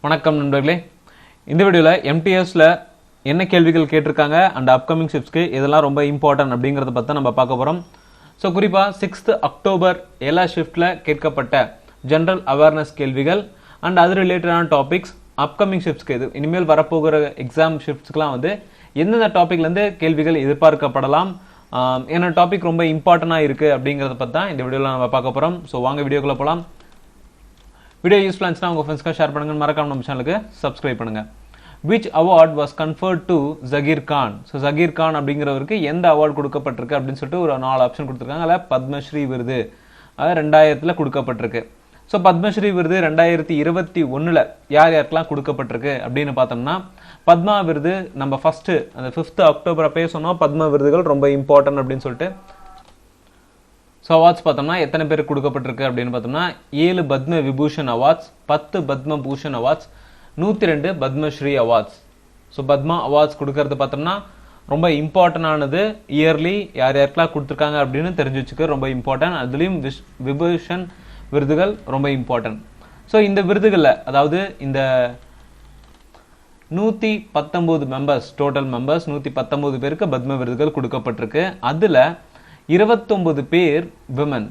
வணக்கம் நண்பர்களே. இந்த வீடியோவில் எம்டிஎஸ்ல என்ன கேள்விகள் கேட்டிருக்காங்க அண்ட் அப்கமிங் ஷிப்ஸ்க்கு இதெல்லாம் ரொம்ப இம்பார்ட்டன்ட் அப்படிங்கிறத பற்றி நம்ம பார்க்க போகிறோம். ஸோ குறிப்பாக 6th அக்டோபர் எல்லா ஷிஃப்டில் கேட்கப்பட்ட ஜென்ரல் அவேர்னஸ் கேள்விகள் அண்ட் அது ரிலேட்டடான டாபிக்ஸ் அப்கமிங் ஷிஃப்ட்ஸ்க்கு இது இனிமேல் வரப்போகிற எக்ஸாம் ஷிஃப்ட்ஸ்க்குலாம் வந்து எந்தெந்த டாப்பிக்லேருந்து கேள்விகள் எதிர்பார்க்கப்படலாம், என்ன டாபிக் ரொம்ப இம்பார்ட்டண்டாக இருக்குது அப்படிங்கிறத பற்றி தான் இந்த வீடியோவில் நம்ம பார்க்க போகிறோம். ஸோ வாங்க வீடியோக்குள்ளே போகலாம். வீடியோ யூஸ்ஃபுல்லாக இருந்துச்சுன்னா உங்கள் ஃப்ரெண்ட்ஸ்க்கு ஷேர் பண்ணுங்க, மறக்காம நம்ம சேனலுக்கு சப்ஸ்கிரைப் பண்ணுங்க. Which award was conferred to Zakir Khan? So Zakir Khan அப்படிங்கிறவருக்கு எந்த அவார்டு கொடுக்கப்பட்டிருக்கு அப்படின்னு சொல்லிட்டு ஒரு 4 ஆப்ஷன் கொடுத்துருக்காங்க. அதில் பத்மஸ்ரீ விருது அது 2000 கொடுக்கப்பட்டிருக்கு. ஸோ பத்மஸ்ரீ விருது 2021 யார் யாருக்கெல்லாம் கொடுக்கப்பட்டிருக்கு அப்படின்னு பார்த்தோம்னா, பத்மா விருது நம்ம ஃபர்ஸ்ட் அந்த 5th அக்டோபர் அப்பயே சொன்னோம் பத்மா விருதுகள் ரொம்ப இம்பார்ட்டன்ட் அப்படின்னு சொல்லிட்டு. ஸோ அவார்ட்ஸ் பார்த்தோம்னா எத்தனை பேருக்கு கொடுக்கப்பட்டிருக்கு அப்படின்னு பார்த்தோம்னா 7 Padma Vibhushan awards, 10 Padma Bhushan awards, 102 Padmashri awards. So Padma awards கொடுக்கறது பார்த்தோம்னா ரொம்ப இம்பார்ட்டன்டானது. இயர்லி யார் யாருக்கெல்லாம் கொடுத்துருக்காங்க அப்படின்னு தெரிஞ்சு வச்சுக்க ரொம்ப இம்பார்ட்டன்ட். அதுலேயும் விபூஷன் விருதுகள் ரொம்ப இம்பார்ட்டன்ட். ஸோ இந்த விருதுகளில் அதாவது இந்த 119 மெம்பர்ஸ் டோட்டல் மெம்பர்ஸ் 119 பேருக்கு பத்ம விருதுகள் கொடுக்கப்பட்டிருக்கு. அதில் 29 பேர் விமன்.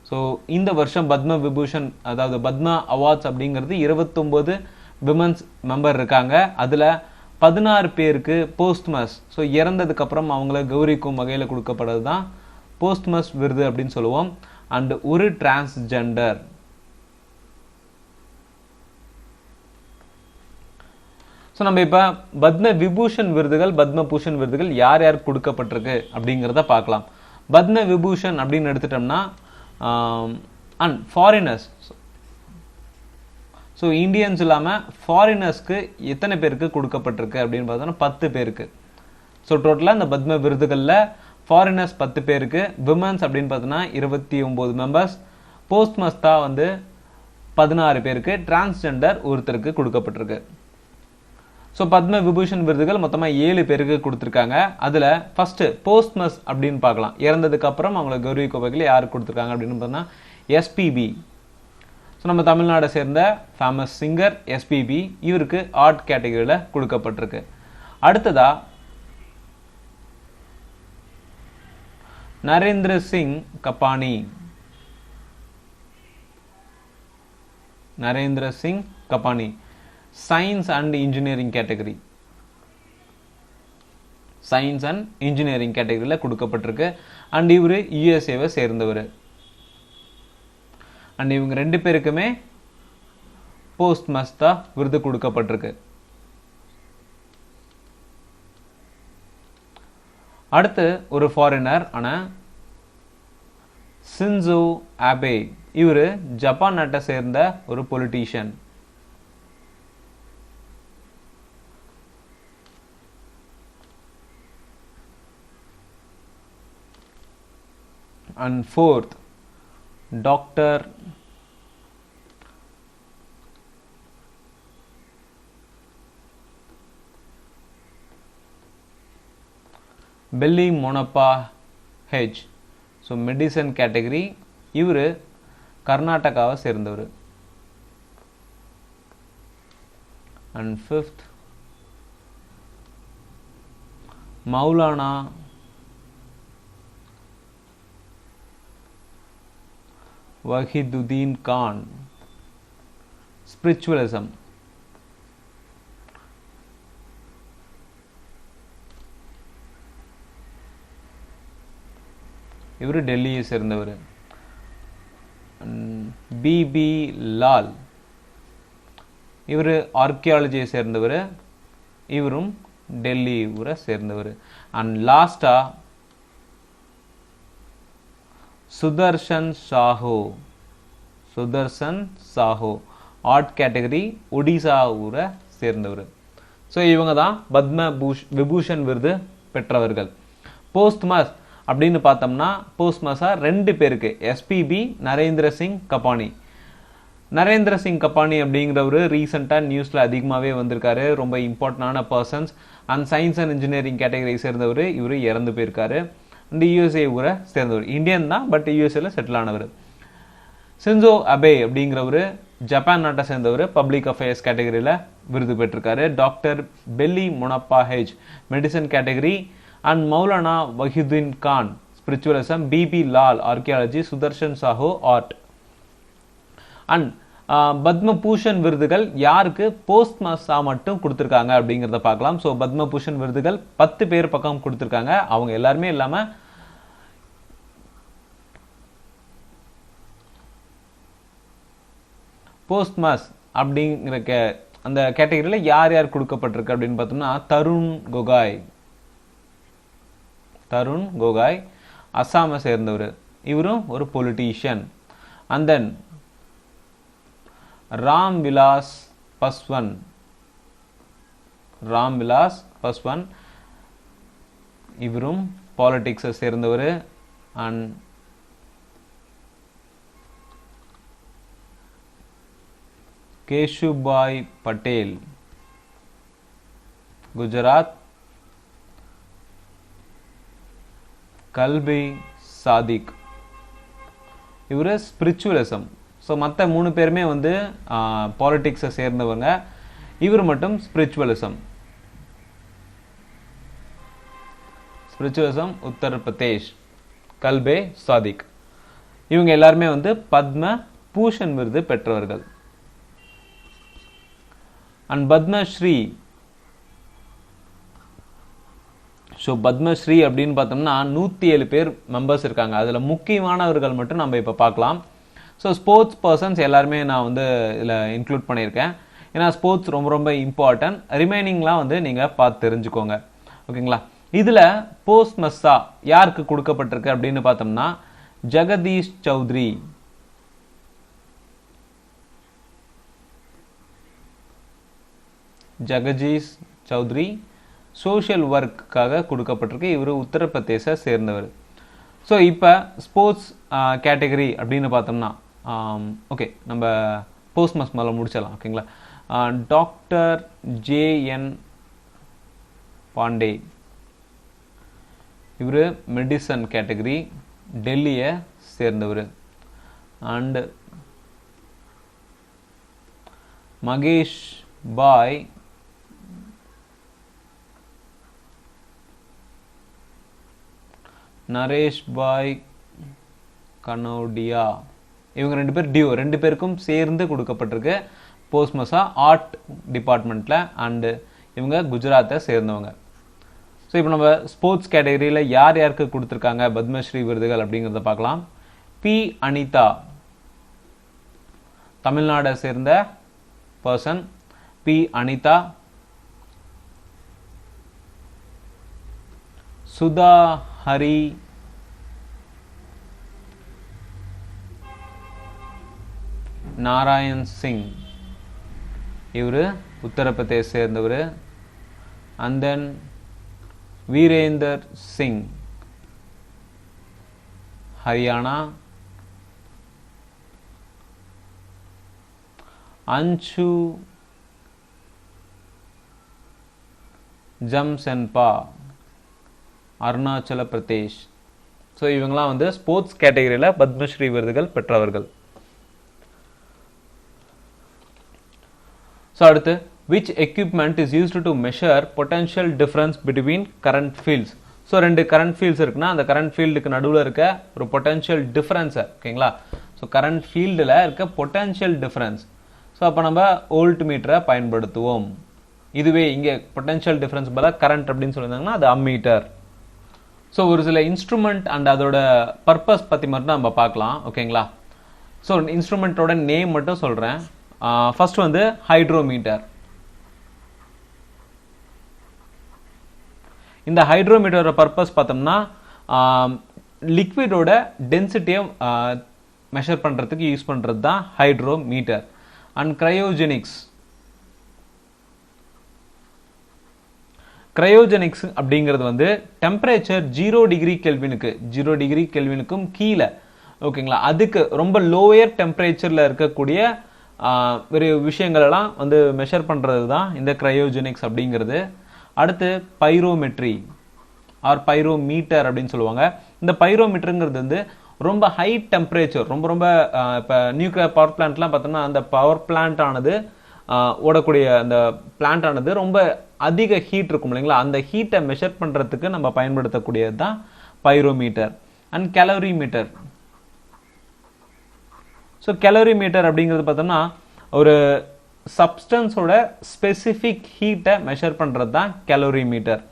ஸோ இந்த வருஷம் பத்ம விபூஷன் அதாவது பத்மா அவார்ட்ஸ் அப்படிங்கிறது 29 விமன்ஸ் மெம்பர் இருக்காங்க. அதில் 16 பேருக்கு போஸ்ட்மஸ், ஸோ இறந்ததுக்கு அப்புறம் அவங்கள கௌரிக்கும் வகையில் கொடுக்கப்படுறது தான் போஸ்ட்மஸ் விருது அப்படின்னு சொல்லுவோம். அண்ட் ஒரு டிரான்ஸ்ஜெண்டர். ஸோ நம்ம இப்போ பத்ம விபூஷன் விருதுகள் பத்ம பூஷன் விருதுகள் யார் யாருக்கு கொடுக்கப்பட்டிருக்கு அப்படிங்கிறத பார்க்கலாம். பத்ம விபூஷன் அப்படின்னு எடுத்துட்டோம்னா அண்ட் ஃபாரினர்ஸ், ஸோ இந்தியன்ஸ் இல்லாமல் ஃபாரினர்ஸ்க்கு எத்தனை பேருக்கு கொடுக்கப்பட்டிருக்கு அப்படின்னு பார்த்தோம்னா 10 பேருக்கு. ஸோ டோட்டலாக இந்த பத்ம விருதுகளில் ஃபாரினர்ஸ் 10 பேருக்கு, விமன்ஸ் அப்படின்னு பார்த்தோன்னா 29 மெம்பர்ஸ், போஸ்ட்மஸ்தா வந்து 16 பேருக்கு, டிரான்ஸ்ஜெண்டர் ஒருத்தருக்கு கொடுக்கப்பட்டிருக்கு. ஸோ பத்ம விபூஷன் விருதுகள் மொத்தமாக 7 பேருக்கு கொடுத்துருக்காங்க. அதில் ஃபர்ஸ்ட் போஸ்ட்மஸ் அப்படின்னு பார்க்கலாம். இறந்ததுக்கு அப்புறம் அவங்களை கௌரவிக்கும் வகையில் யாருக்கு கொடுத்துருக்காங்க அப்படின்னு பார்த்தோம்னா எஸ்பிபி. ஸோ நம்ம தமிழ்நாடை சேர்ந்த ஃபேமஸ் சிங்கர் எஸ்பிபி, இவருக்கு ஆர்ட் கேட்டகரியில் கொடுக்கப்பட்டிருக்கு. அடுத்ததா Narendra Singh Kapany. Narendra Singh Kabini science and engineering category, science and engineering கேட்டகரியில் கொடுக்கப்பட்டிருக்கு. அண்ட் இவர் யுஎஸ்ஏவை சேர்ந்தவர். அண்ட் இவங்க 2 பேருக்குமே போஸ்ட்மஸ்தா விருது கொடுக்கப்பட்டிருக்கு. அடுத்து ஒரு ஃபாரினர் ஆன சின்சோ ஆபே, இவர் ஜப்பான் நாட்டை சேர்ந்த ஒரு politician. And 4th, Dr. Belle Monappa ஹெச், ஸோ மெடிசன் கேட்டகரி, இவர் கர்நாடகாவை சேர்ந்தவர். And 5th, Maulana Wahiduddin Khan, spiritualism. இவர் டெல்லியை சேர்ந்தவர். பிபி லால், இவர் ஆர்கியாலஜியை சேர்ந்தவர், இவரும் டெல்லி ஊரை சேர்ந்தவர். அண்ட் லாஸ்டா சுதர்ஷன் சாஹோ, சுதர்ஷன் சாஹோ ஆர்ட் கேட்டகரி, ஒடிசா ஊரை சேர்ந்தவர். ஸோ இவங்க தான் பத்ம விபூஷன் விருது பெற்றவர்கள். போஸ்ட்மஸ் அப்படின்னு பார்த்தோம்னா போஸ்ட்மஸா 2 பேருக்கு, எஸ்பிபி, நரேந்திர சிங் கபானி. நரேந்திர சிங் கபானி அப்படிங்கிறவர் ரீசெண்டாக நியூஸில் அதிகமாகவே வந்திருக்காரு. ரொம்ப இம்பார்ட்டண்டான persons. And science and engineering கேட்டகரியை சேர்ந்தவர். இவர் இறந்து போயிருக்காரு. இந்த யூஎஸ்ஏ ஊரை சேர்ந்தவர், இந்தியன் தான், பட் யூஎஸ்ஏல செட்டில் ஆனவர். சின்சோ அபே அப்படிங்கிறவர் ஜப்பான் நாட்டை சேர்ந்தவர், பப்ளிக் அஃபேர்ஸ் கேட்டகரியில் விருது பெற்றிருக்காரு. டாக்டர் பெல்லி முனப்பா ஹெஜ் மெடிசன் கேட்டகரி, அண்ட் மௌலானா வஹீதுddin Khan spiritualism, BB Lal archaeology, Sudarshan Sahoo art. And Padma Bhushan விருதுகள் யாருக்கு போஸ்ட்மஸா மட்டும் கொடுத்துருக்காங்க அப்படிங்கிறத பார்க்கலாம். ஸோ பத்மபூஷன் விருதுகள் 10 பேர் பக்கம் கொடுத்துருக்காங்க. அவங்க எல்லாருமே இல்லாம போஸ்ட்மஸ் அப்படிங்கிற அந்த கேட்டகரியில் யார் யார் கொடுக்கப்பட்டிருக்கு அப்படின்னு பார்த்தோம்னா தருண் கோகாய் அஸ்ஸாமை சேர்ந்தவர், இவரும் ஒரு politician. And then Ram Vilas Paswan, இவரும் பாலிடிக்ஸை சேர்ந்தவர். அண்ட் கேஷுபாய் பட்டேல் குஜராத், கல்பி சாதிக் இவர் ஸ்பிரிச்சுவலிசம். ஸோ மற்ற 3 பேருமே வந்து பாலிடிக்ஸை சேர்ந்தவங்க, இவர் மட்டும் ஸ்பிரிச்சுவலிசம் உத்தரப்பிரதேஷ், கல்பே சாதிக். இவங்க எல்லாருமே வந்து பத்ம பூஷன் விருது பெற்றவர்கள். அண்ட் பத்மஸ்ரீ, ஸோ பத்மஸ்ரீ அப்படின்னு பார்த்தோம்னா 107 பேர் மெம்பர்ஸ் இருக்காங்க. அதில் முக்கியமானவர்கள் மட்டும் நம்ம இப்போ பார்க்கலாம். ஸோ ஸ்போர்ட்ஸ் பர்சன்ஸ் எல்லாருமே நான் வந்து இதில் இன்க்ளூட் பண்ணியிருக்கேன். ஏன்னா ஸ்போர்ட்ஸ் ரொம்ப ரொம்ப இம்பார்ட்டன்ட். ரிமைனிங்லாம் வந்து நீங்கள் பார்த்து தெரிஞ்சுக்கோங்க, ஓகேங்களா. இதில் போஸ்ட்மஸ்ஸா யாருக்கு கொடுக்கப்பட்டிருக்கு அப்படின்னு பார்த்தோம்னா ஜெகதீஷ் சௌத்ரி சோஷியல் ஒர்க்காக கொடுக்கப்பட்டிருக்கு. இவர் உத்தரப்பிரதேச சேர்ந்தவர். ஸோ இப்போ ஸ்போர்ட்ஸ் கேட்டகரி அப்படின்னு பார்த்தோம்னா ஓகே, நம்ம போஸ்ட்மஸ் மேலே முடிச்சிடலாம், ஓகேங்களா. டாக்டர் ஜேஎன் பாண்டே, இவர் மெடிசன் கேட்டகரி, டெல்லியை சேர்ந்தவர். அண்ட் மகேஷ் பாய் நரேஷ் பாய் கனோடியா, இவங்க 2 பேர் டியூ, 2 பேருக்கும் சேர்ந்து கொடுக்கப்பட்டிருக்கு போஸ்ட்மஸா ஆர்ட் டிபார்ட்மெண்ட்ல. அண்டு இவங்க குஜராத்தை சேர்ந்தவங்க. ஸோ இப்போ நம்ம ஸ்போர்ட்ஸ் கேட்டகரியில் யார் யாருக்கு கொடுத்துருக்காங்க பத்மஸ்ரீ விருதுகள் அப்படிங்கிறத பார்க்கலாம். பி அனிதா, தமிழ்நாடை சேர்ந்த பர்சன், பி அனிதா. சுதா ஹரி நாராயண் சிங், இவர் உத்தரப்பிரதேச சேர்ந்தவர். And then Virender Singh, Haryana. Anshu Jamsenpa, Arunachal Pradesh. So இவங்களாம் வந்து ஸ்போர்ட்ஸ் கேட்டகரியில் பத்மஸ்ரீ விருதுகள் பெற்றவர்கள். ஸோ அடுத்து, which equipment is used to measure potential difference between current fields? So 2 current fields இருக்குன்னா அந்த கரண்ட் ஃபீல்டுக்கு நடுவில் இருக்க ஒரு பொட்டன்ஷியல் டிஃபரன்ஸை, ஓகேங்களா. ஸோ கரண்ட் ஃபீல்டில் இருக்க பொட்டன்ஷியல் டிஃபரன்ஸ். ஸோ அப்போ நம்ம வோல்ட் மீட்டரை பயன்படுத்துவோம். இதுவே இங்கே பொட்டன்ஷியல் டிஃபரன்ஸ் பதிலாக கரண்ட் அப்படின்னு சொல்லியிருந்தாங்கன்னா அது அம்மீட்டர். ஸோ ஒரு சில இன்ஸ்ட்ருமெண்ட் அண்ட் அதோட பர்பஸ் பற்றி மட்டும் நம்ம பார்க்கலாம், ஓகேங்களா. ஸோ இன்ஸ்ட்ருமெண்ட்டோட நேம் மட்டும் சொல்கிறேன். ஃபர்ஸ்ட் வந்து ஹைட்ரோமீட்டர். இந்த ஹைட்ரோமீட்டரோட பர்பஸ் பார்த்தோம்னா லிக்விடோட டென்சிட்டியை மெஷர் பண்ணுறதுக்கு யூஸ் பண்ணுறது தான் ஹைட்ரோமீட்டர். அண்ட் கிரையோஜெனிக்ஸ் அப்படிங்கிறது வந்து டெம்பரேச்சர் 0 டிகிரி கெல்வினுக்கும் கீழே, ஓகேங்களா, அதுக்கு ரொம்ப லோயர் டெம்பரேச்சரில் இருக்கக்கூடிய ஒரு விஷயங்களெல்லாம் வந்து மெஷர் பண்ணுறது தான் இந்த கிரையோஜெனிக்ஸ் அப்படிங்கிறது. அடுத்து பைரோமெட்ரி ஆர் பைரோமீட்டர் அப்படின்னு சொல்லுவாங்க. இந்த பைரோமீட்டருங்கிறது வந்து ரொம்ப ஹை டெம்பரேச்சர், ரொம்ப ரொம்ப இப்போ நியூக்ளியர் பவர் பிளான்ட்லாம் பார்த்தோம்னா அந்த பவர் பிளான்ட் ஆனது ஓடக்கூடிய அந்த பிளான்ட் ஆனது ரொம்ப அதிக ஹீட் இருக்கும் இல்லைங்களா, அந்த ஹீட்டை மெஷர் பண்ணுறதுக்கு நம்ம பயன்படுத்தக்கூடியது தான் பைரோமீட்டர். அண்ட் கேலோரிமீட்டர். ஸோ கேலோரிமீட்டர் அப்படிங்கிறது பார்த்தோம்னா ஒரு சப்ஸ்டன்ஸோட ஸ்பெசிஃபிக் ஹீட்டை மெஷர் பண்ணுறது தான் கேலோரிமீட்டர்.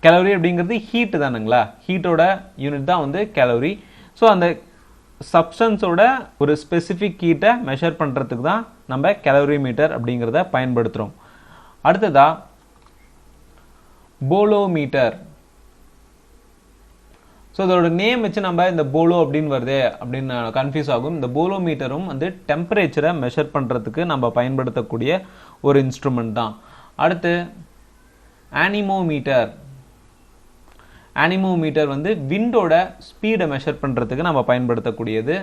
கேலோரி அப்படிங்கிறது ஹீட் தானுங்களா, ஹீட்டோட யூனிட் தான் வந்து கேலோரி. ஸோ அந்த சப்ஸ்டன்ஸோட ஒரு ஸ்பெசிஃபிக் ஹீட்டை மெஷர் பண்ணுறதுக்கு தான் நம்ம கேலோரிமீட்டர் அப்படிங்கிறத பயன்படுத்துகிறோம். அடுத்ததா போலோமீட்டர். ஸோ இதோட நேம் வச்சு நம்ம இந்த போலோ அப்படின்னு வருது அப்படின்னு கன்ஃபியூஸ் ஆகும். இந்த போலோமீட்டரும் வந்து டெம்பரேச்சரை மெஷர் பண்ணுறதுக்கு நம்ம பயன்படுத்தக்கூடிய ஒரு இன்ஸ்ட்ருமெண்ட் தான். அடுத்து ஆனிமோமீட்டர். ஆனிமோமீட்டர் வந்து விண்டோட ஸ்பீடை மெஷர் பண்ணுறதுக்கு நம்ம பயன்படுத்தக்கூடியது.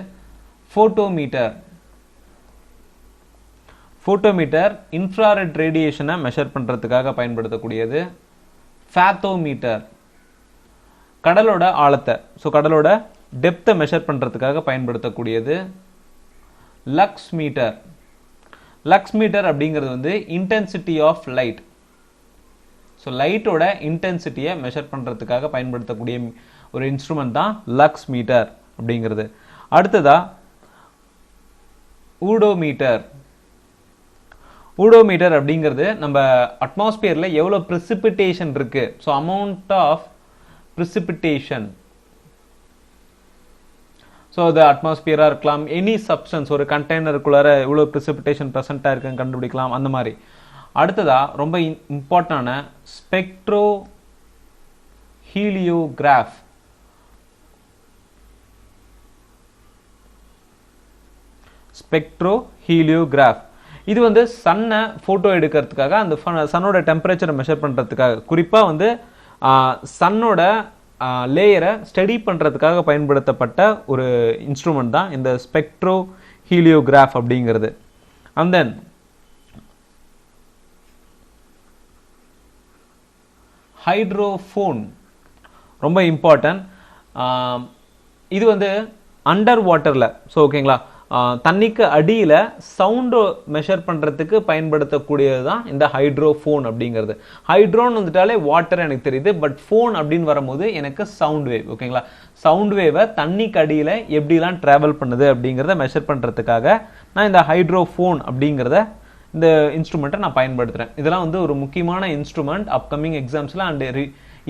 ஃபோட்டோமீட்டர். ஃபோட்டோமீட்டர் இன்ஃப்ராரெட் ரேடியேஷனை மெஷர் பண்ணுறதுக்காக பயன்படுத்தக்கூடியது. ஃபேத்தோமீட்டர் கடலோட ஆழத்தை, ஸோ கடலோட டெப்த்தை மெஷர் பண்ணுறதுக்காக பயன்படுத்தக்கூடியது. Lux metre. லக்ஸ் மீட்டர் அப்படிங்கிறது வந்து இன்டென்சிட்டி ஆஃப் லைட், ஸோ லைட்டோட இன்டென்சிட்டியை மெஷர் பண்ணுறதுக்காக பயன்படுத்தக்கூடிய ஒரு இன்ஸ்ட்ருமெண்ட் தான் லக்ஸ் மீட்டர் அப்படிங்கிறது. அடுத்ததா ஊடோமீட்டர். ஊடோமீட்டர் அப்படிங்கிறது நம்ம அட்மாஸ்பியரில் எவ்வளோ ப்ரிசிபிட்டேஷன் இருக்குது, so amount of precipitation. So அது அட்மாஸ்பியராக இருக்கலாம், எனி சப்ஸ்டன்ஸ் ஒரு கண்டெய்னருக்குள்ளார எவ்வளோ precipitation ப்ரெசென்ட்டாக இருக்குன்னு கண்டுபிடிக்கலாம், அந்த மாதிரி. அடுத்ததா ரொம்ப இம்பார்ட்டன்டான ஸ்பெக்ட்ரோ ஹீலியோகிராஃப். ஸ்பெக்ட்ரோ ஹீலியோகிராஃப் இது வந்து சன்னை ஃபோட்டோ எடுக்கிறதுக்காக, அந்த சன்னோட டெம்பரேச்சரை மெஷர் பண்ணுறதுக்காக, குறிப்பாக வந்து சன்னோட லேயரை ஸ்டடி பண்ணுறதுக்காக பயன்படுத்தப்பட்ட ஒரு இன்ஸ்ட்ருமெண்ட் தான் இந்த ஸ்பெக்ட்ரோ ஹீலியோகிராஃப் அப்படிங்கிறது. அண்ட் தென் ஹைட்ரோஃபோன் ரொம்ப இம்பார்ட்டன்ட். இது வந்து அண்டர் வாட்டரில், ஸோ ஓகேங்களா, தண்ணிக்கு அடியில் சவுண்டு மெஷர் பண்ணுறதுக்கு பயன்படுத்தக்கூடியது தான் இந்த ஹைட்ரோஃபோன் அப்படிங்கிறது. ஹைட்ரோன்னு வந்துட்டாலே வாட்டர் எனக்கு தெரியுது, பட் ஃபோன் அப்படின்னு வரும்போது எனக்கு சவுண்ட் வேவ், ஓகேங்களா, சவுண்ட் வேவை தண்ணிக்கு அடியில் எப்படிலாம் ட்ராவல் பண்ணுது அப்படிங்கிறத மெஷர் பண்ணுறதுக்காக நான் இந்த ஹைட்ரோஃபோன் அப்படிங்கிறத இந்த இன்ஸ்ட்ருமெண்ட்டை நான் பயன்படுத்துகிறேன். இதெல்லாம் வந்து ஒரு முக்கியமான இன்ஸ்ட்ருமெண்ட் அப்கமிங் எக்ஸாம்ஸில் அண்ட்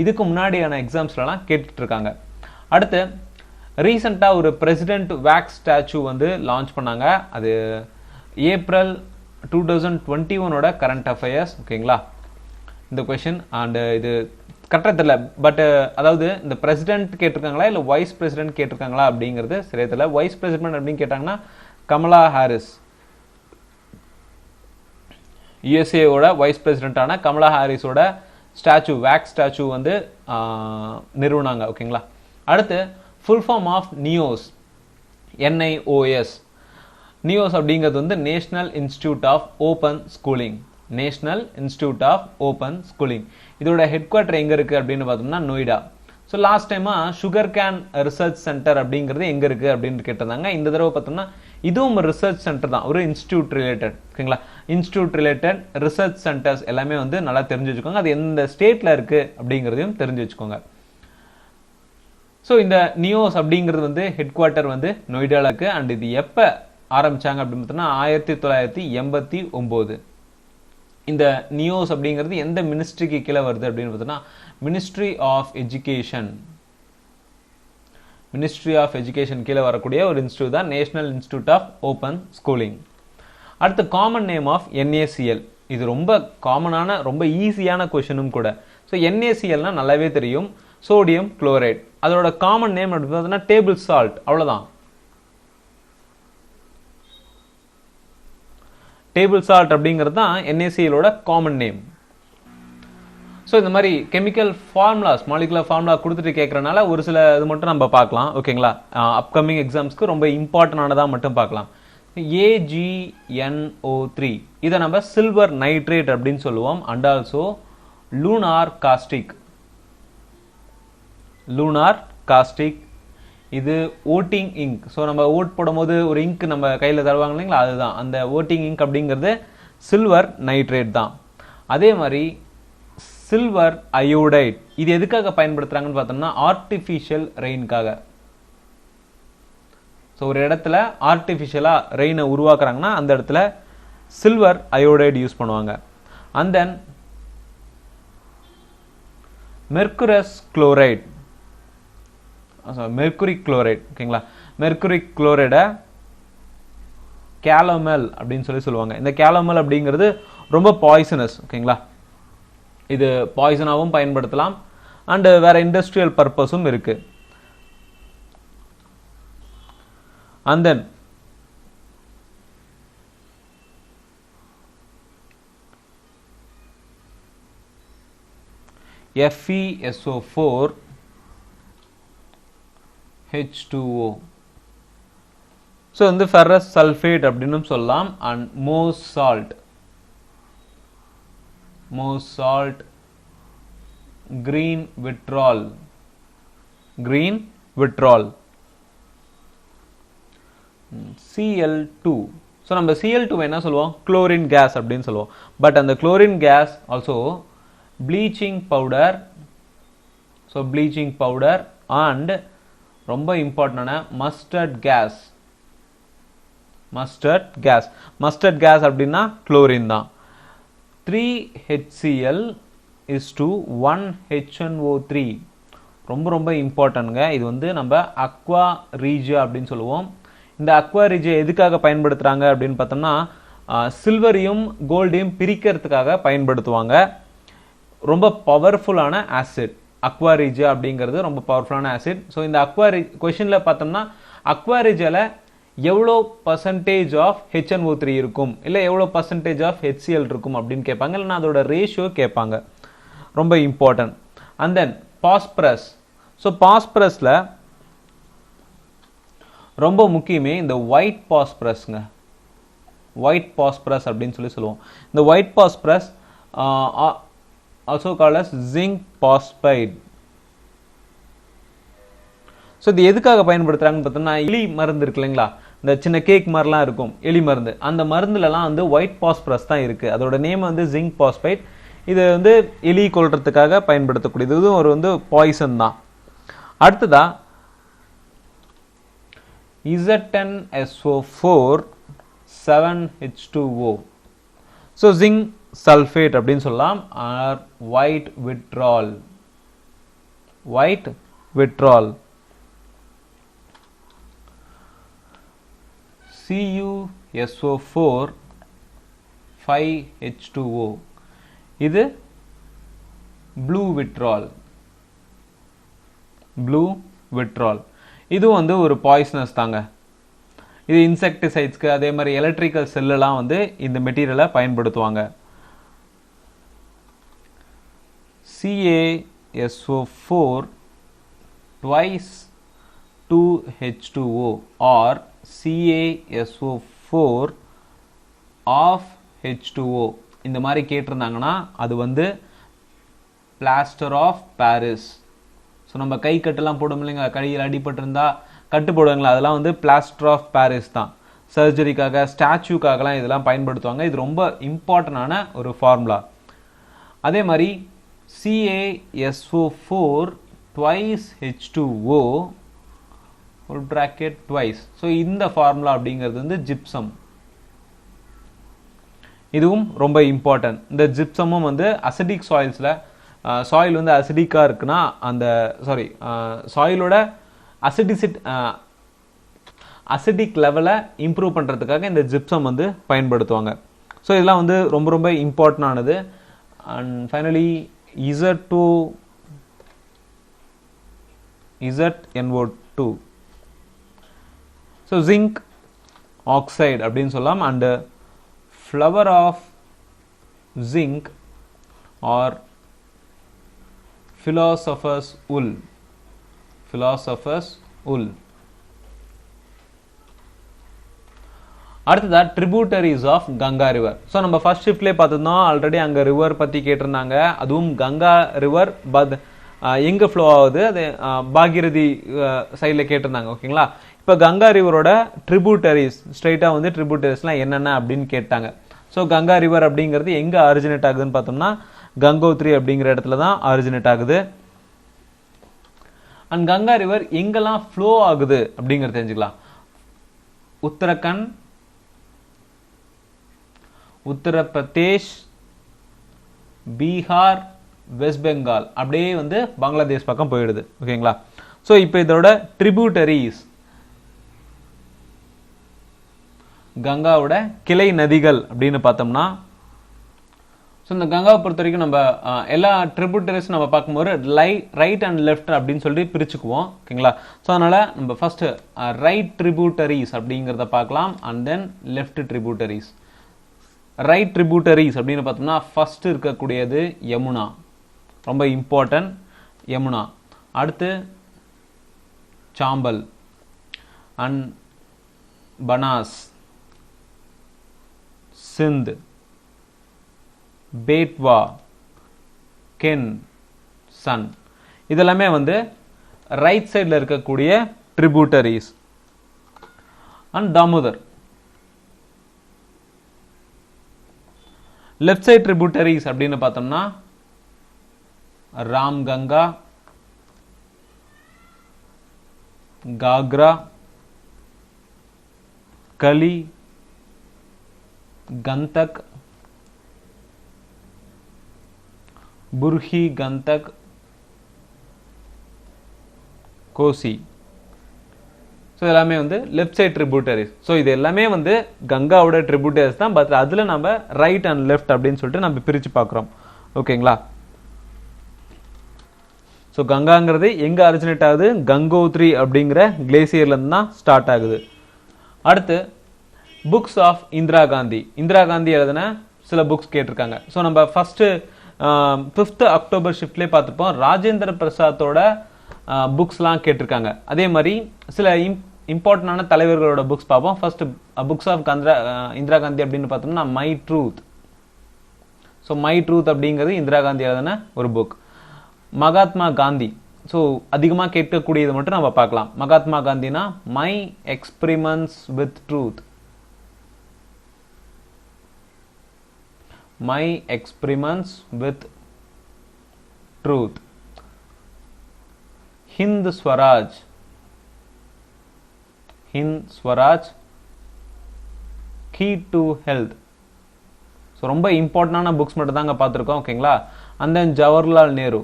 இதுக்கு முன்னாடியான எக்ஸாம்ஸ்லாம் கேட்டுட்ருக்காங்க. அடுத்து ரீசெண்டாக ஒரு பிரசிடென்ட் வேக்ஸ் ஸ்டாச்சு வந்து லான்ச் பண்ணாங்க. அது ஏப்ரல் 2021 கரண்ட் அஃபேர்ஸ், ஓகேங்களா இந்த கொஷின். அண்டு இது கரெக்டாக தெரியல, பட் அதாவது இந்த பிரசிடென்ட் கேட்டிருக்காங்களா இல்லை வைஸ் பிரசிடென்ட் கேட்டிருக்காங்களா அப்படிங்கிறது சரியா தெரியல. வைஸ் பிரசிடென்ட் அப்படின்னு கேட்டாங்கன்னா கமலா ஹாரிஸ், யுஎஸ்ஏவோட வைஸ் பிரசிடென்ட்டான கமலா ஹாரிஸோட ஸ்டாச்சு, வேக்ஸ் ஸ்டாச்சு வந்து நிறுவனாங்க, ஓகேங்களா. அடுத்து full form of NIOS, NIOS. NIOS அப்படிங்கிறது வந்து national institute of open schooling. National institute of open schooling இதோட ஹெட் குவார்ட்டர் எங்கே இருக்குது அப்படின்னு பார்த்தோம்னா நொய்டா. ஸோ லாஸ்ட் டைமாக சுகர் கேன் ரிசர்ச் சென்டர் அப்படிங்கிறது எங்கே இருக்குது அப்படின்னு கேட்டிருந்தாங்க. இந்த தடவை பார்த்தோம்னா இதுவும் ஒரு ரிசர்ச் சென்டர் தான், ஒரு இன்ஸ்டிடியூட் ரிலேட்டட், ஓகேங்களா. இன்ஸ்டிடியூட் ரிலேட்டட் ரிசர்ச் சென்டர்ஸ் எல்லாமே வந்து நல்லா தெரிஞ்சு வச்சுக்கோங்க. அது எந்த ஸ்டேட்டில் இருக்குது அப்படிங்கிறதையும் தெரிஞ்சு வச்சுக்கோங்க. ஸோ இந்த நியோஸ் அப்படிங்கிறது வந்து ஹெட் குவார்ட்டர் வந்து நொய்டாவில் இருக்குது. அண்ட் இது எப்போ ஆரம்பித்தாங்க அப்படின்னு பார்த்தோம்னா 1989. இந்த நியோஸ் அப்படிங்கிறது எந்த மினிஸ்ட்ரிக்கு கீழே வருது அப்படின்னு பார்த்தோம்னா ministry of education. Ministry of education கீழே வரக்கூடிய ஒரு இன்ஸ்டியூட் தான் national institute of open schooling. அடுத்து காமன் நேம் ஆஃப் NaCl. இது ரொம்ப காமனான ரொம்ப ஈஸியான கொஷனும் கூட. ஸோ NaClனா நல்லாவே தெரியும், சோடியம் குளோரைட். அதோட காமன் நேம் அப்படின்னு பார்த்தீங்கன்னா டேபிள் சால்ட், அவ்வளோதான். டேபிள் சால்ட் அப்படிங்கிறது தான் NaClோட காமன் நேம். ஸோ இந்த மாதிரி கெமிக்கல் ஃபார்முலாஸ், மாலிகுலர் ஃபார்முலா கொடுத்துட்டு கேட்குறனால ஒரு சில இது மட்டும் நம்ம பார்க்கலாம், ஓகேங்களா. அப்கமிங் எக்ஸாம்ஸ்க்கு ரொம்ப இம்பார்ட்டன்டானதாக மட்டும் பார்க்கலாம். AgNO3 இதை நம்ம சில்வர் நைட்ரேட் அப்படின்னு சொல்லுவோம். And also lunar caustic. Lunar caustic இது ஓட்டிங் இங்க். ஸோ நம்ம ஓட் போடும்போது ஒரு இங்க் நம்ம கையில் தருவாங்க இல்லைங்களா, அதுதான் அந்த ஓட்டிங் இங்க் அப்படிங்கிறது சில்வர் நைட்ரேட் தான். அதே மாதிரி சில்வர் அயோடைட் இது எதுக்காக பயன்படுத்துறாங்கன்னு பார்த்தோம்னா ஆர்டிஃபிஷியல் ரெயின்காக. ஸோ ஒரு இடத்துல ஆர்டிஃபிஷியலா ரெயினை உருவாக்குறாங்கன்னா அந்த இடத்துல சில்வர் அயோடைட் யூஸ் பண்ணுவாங்க. And then mercurous chloride, mercury chloride, ஓகேங்களா. மெர்குரி குளோரைடை கேலோமல் அப்படின்னு சொல்லுவாங்க. இந்த கேலோமல் அப்படிங்கிறது ரொம்ப பாய்சனஸ், ஓகேங்களா. இது பாய்சனாகவும் பயன்படுத்தலாம் அண்ட் வேற இண்டஸ்ட்ரியல் பர்பஸும் இருக்கு. And then FeSO4 H2O. So வந்து ஃபெரஸ் சல்ஃபேட் அப்படின்னு சொல்லலாம். அண்ட் மோஸ் salt green withdrawal Cl2. So நம்ம Cl2 என்ன சொல்லுவோம், குளோரின் கேஸ் அப்படின்னு சொல்லுவோம். பட் அந்த chlorine case also bleaching powder. So bleaching powder and ரொம்ப இம்பார்ட்டன்டான மஸ்டர்ட் கேஸ் அப்படின்னா குளோரின் தான். 3HCl is to 1HNO3. ரொம்ப இம்பார்ட்டன்ட்ங்க. இது வந்து நம்ம அக்வா ரீஜியா அப்படின்னு சொல்லுவோம். இந்த அக்வா ரீஜியா எதுக்காக பயன்படுத்துறாங்க அப்படின்னு பார்த்தோம்னா சில்வரையும் கோல்டையும் பிரிக்கிறதுக்காக பயன்படுத்துவாங்க. ரொம்ப பவர்ஃபுல்லான ஆசிட் அக்வா ரீஜியா அப்படிங்கிறது ரொம்ப பவர்ஃபுல்லான ஆசிட். ஸோ இந்த கொஸ்டினில் பார்த்தோம்னா அக்வா ரீஜியாவில் எவ்வளோ பர்சன்டேஜ் ஆஃப் HNO3 இருக்கும், இல்லை எவ்வளோ பர்சன்டேஜ் ஆஃப் HCl இருக்கும் அப்படின்னு கேட்பாங்க, இல்லைன்னா அதோட ரேஷியோ கேட்பாங்க. ரொம்ப important. And then phosphorus. So பாஸ்பரஸில் ரொம்ப முக்கியமே இந்த ஒயிட் பாஸ்பரஸ்ங்க, ஒயிட் பாஸ்பரஸ் அப்படின்னு சொல்லுவோம். இந்த white phosphorus also called as zinc phosphide. So இது எதுக்காக பயன்படுத்துறாங்கன்னு பார்த்தோம்னா எலி மருந்து இருக்கு இல்லைங்களா, இந்த சின்ன கேக் மாதிரிலாம் இருக்கும் எலி மருந்து, அந்த மருந்துலலாம் வந்து ஒயிட் பாஸ்பரஸ் தான் இருக்கு. அதோட நேம் வந்து ஜிங்க் பாஸ்பைட். இது வந்து எலி கொல்றதுக்காக பயன்படுத்தக்கூடியது. இதுவும் ஒரு வந்து பாய்சன் தான். அடுத்ததா ZnSO4 7H2O. So zinc sulphate அப்படின்னு சொல்லலாம். Or white vitriol CuSO4 5H2O. இது ப்ளூ விட்ரால். இது வந்து ஒரு பாய்சனஸ் தாங்க. இது இன்செக்டிசைட்ஸ்க்கு அதே மாதிரி எலக்ட்ரிக்கல் செல்லாம் வந்து இந்த மெட்டீரியலை பயன்படுத்துவாங்க. CaSO4 twice 2H2O or CaSO4 of H2O இந்த மாதிரி கேட்டிருந்தாங்கன்னா அது வந்து பிளாஸ்டர் ஆஃப் பாரிஸ். ஸோ நம்ம கை கட்டெல்லாம் போடும் இல்லைங்க, கையில் அடிபட்டிருந்தா கட்டு போடுவாங்களா, அதெல்லாம் வந்து பிளாஸ்டர் ஆஃப் பாரிஸ் தான். சர்ஜரிக்காக ஸ்டாச்சுக்காகலாம் இதெல்லாம் பயன்படுத்துவாங்க. இது ரொம்ப இம்பார்ட்டண்டான ஒரு ஃபார்முலா. அதே மாதிரி CaSO4 twice H2O full bracket twice. So இந்த ஃபார்முலா அப்படிங்கிறது வந்து ஜிப்சம். இதுவும் ரொம்ப இம்பார்ட்டன்ட். இந்த ஜிப்சமும் வந்து அசிடிக் சாயில்ஸில் சாயில் வந்து அசிடிக்காக இருக்குன்னா அந்த சாயிலோட அசிடிக் லெவலை இம்ப்ரூவ் பண்ணுறதுக்காக இந்த ஜிப்சம் வந்து பயன்படுத்துவாங்க. ஸோ இதெல்லாம் வந்து ரொம்ப இம்பார்ட்டன்டானது. And finally ZnO2. So zinc oxide அப்படின்னு சொல்லலாம். And flower of zinc or philosopher's wool. அடுத்ததா tributaries of Ganga river. So நம்ம ஃபர்ஸ்ட் ஷிஃப்ட்லேயே பார்த்துருந்தோம், ஆல்ரெடி அங்கே ரிவர் பற்றி கேட்டிருந்தாங்க. அதுவும் கங்கா ரிவர் எங்கே ஃப்ளோ ஆகுது, அது பாகீரதி சைடில் கேட்டிருந்தாங்க. ஓகேங்களா. இப்போ கங்கா ரிவரோட ட்ரிபியூட்டரிஸ், ஸ்ட்ரைட்டாக வந்து ட்ரிபியூட்டரிஸ்லாம் என்னென்ன அப்படின்னு கேட்டாங்க. ஸோ கங்கா ரிவர் அப்படிங்கிறது எங்கே ஆரிஜினேட் ஆகுதுன்னு பார்த்தோம்னா கங்கோத்ரி அப்படிங்கிற இடத்துல தான் ஆரிஜினேட் ஆகுது. அண்ட் கங்கா ரிவர் எங்கெல்லாம் ஃப்ளோ ஆகுது அப்படிங்கிறது தெரிஞ்சுக்கலாம். உத்தரகண்ட், உத்தரப்பிரதேஷ், பீகார், வெஸ்ட் பெங்கால், அப்படியே வந்து பங்களாதேஷ் பக்கம் போயிடுது. ஓகேங்களா. ஸோ இப்போ இதோட ட்ரிபியூட்டரிஸ், கங்காவோட கிளை நதிகள் அப்படின்னு பார்த்தோம்னா, ஸோ இந்த கங்காவை பொறுத்த வரைக்கும் நம்ம எல்லா ட்ரிபியூட்டரிஸ் நம்ம பார்க்கும்போது ரைட் அண்ட் லெஃப்ட் அப்படின்னு சொல்லி பிரிச்சுக்குவோம். ஓகேங்களா. ஸோ அதனால நம்ம ஃபர்ஸ்ட் ரைட் ட்ரிபியூட்டரிஸ் அப்படிங்கிறத பார்க்கலாம், and then left tributaries. Right tributaries அப்படின்னு பார்த்தோம்னா ஃபர்ஸ்ட் இருக்கக்கூடியது யமுனா, ரொம்ப இம்பார்ட்டன்ட் யமுனா. அடுத்து சாம்பல் அண்ட் பனாஸ், சிந்த், பேட்வா, கென், சன், இதெல்லாமே வந்து ரைட் சைடில் இருக்கக்கூடிய tributaries. And Damodar left side tributaries அப்படின்னு பார்த்தோம்னா ராம் கங்கா, காக்ரா, கலி, கந்தக், புர்ஹி கந்தக், கோசி. ஸோ எல்லாமே வந்து லெஃப்ட் சைட் ட்ரிபியூட்டரிஸ். ஸோ இது எல்லாமே வந்து கங்காவோட ட்ரிபியூட்டரிஸ் தான், பட் அதில் நம்ம ரைட் அண்ட் லெஃப்ட் அப்படின்னு சொல்லிட்டு நம்ம பிரித்து பார்க்குறோம். ஓகேங்களா. ஸோ கங்காங்கிறது எங்கே ஆரிஜினேட் ஆகுது, கங்கோத்ரி அப்படிங்கிற கிளேசியர்லேருந்து தான் ஸ்டார்ட் ஆகுது. அடுத்து புக்ஸ் ஆஃப் இந்திரா காந்தி. இந்திரா காந்தி எழுதின சில புக்ஸ் கேட்டிருக்காங்க. ஸோ நம்ம ஃபர்ஸ்ட் 5th அக்டோபர் ஷிஃப்ட்லேயே பார்த்துப்போம், ராஜேந்திர பிரசாத்தோட புக்ஸ்லாம் கேட்டிருக்காங்க. அதே மாதிரி சில இம்பார்ட்டண்டான தலைவர்களோட புக்ஸ் பார்ப்போம். First books of Indira Gandhi அப்படின்னு பார்த்தோம்னா my truth. So my truth அப்படிங்கிறது இந்திரா காந்தி எழுதின ஒரு புக். மகாத்மா காந்தி, ஸோ அதிகமாக கேட்கக்கூடியது மட்டும் நம்ம பார்க்கலாம். மகாத்மா காந்தினா my experiments with truth, my experiments with truth. Hind Swaraj, Hind Swaraj, key to health. So ரொம்ப இம்பார்ட்டண்டான புக்ஸ் மட்டும் தாங்க பார்த்துருக்கோம். ஓகேங்களா. And then Jawaharlal Nehru,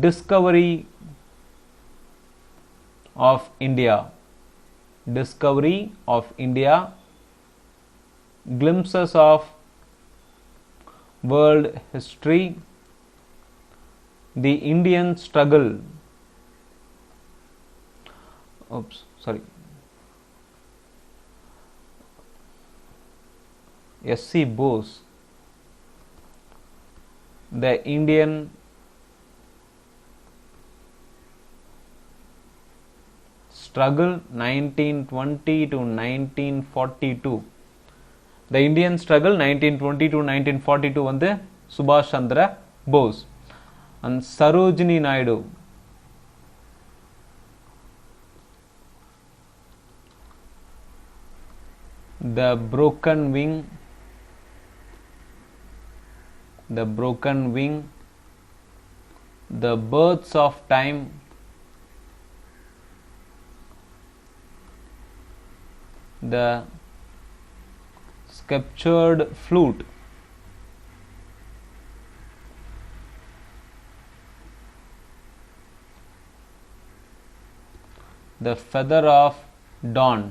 discovery of India, discovery of India, glimpses of world history, the Indian struggle, S.C. Bose, the Indian struggle 1920 to 1942. The Indian struggle 1920 to 1942 வந்து சுபாஷ் Chandra Bose. and Sarojini Naidu, The Broken Wing, The Broken Wing, The Births of Time, The Sculptured Flute, The Feather of Dawn.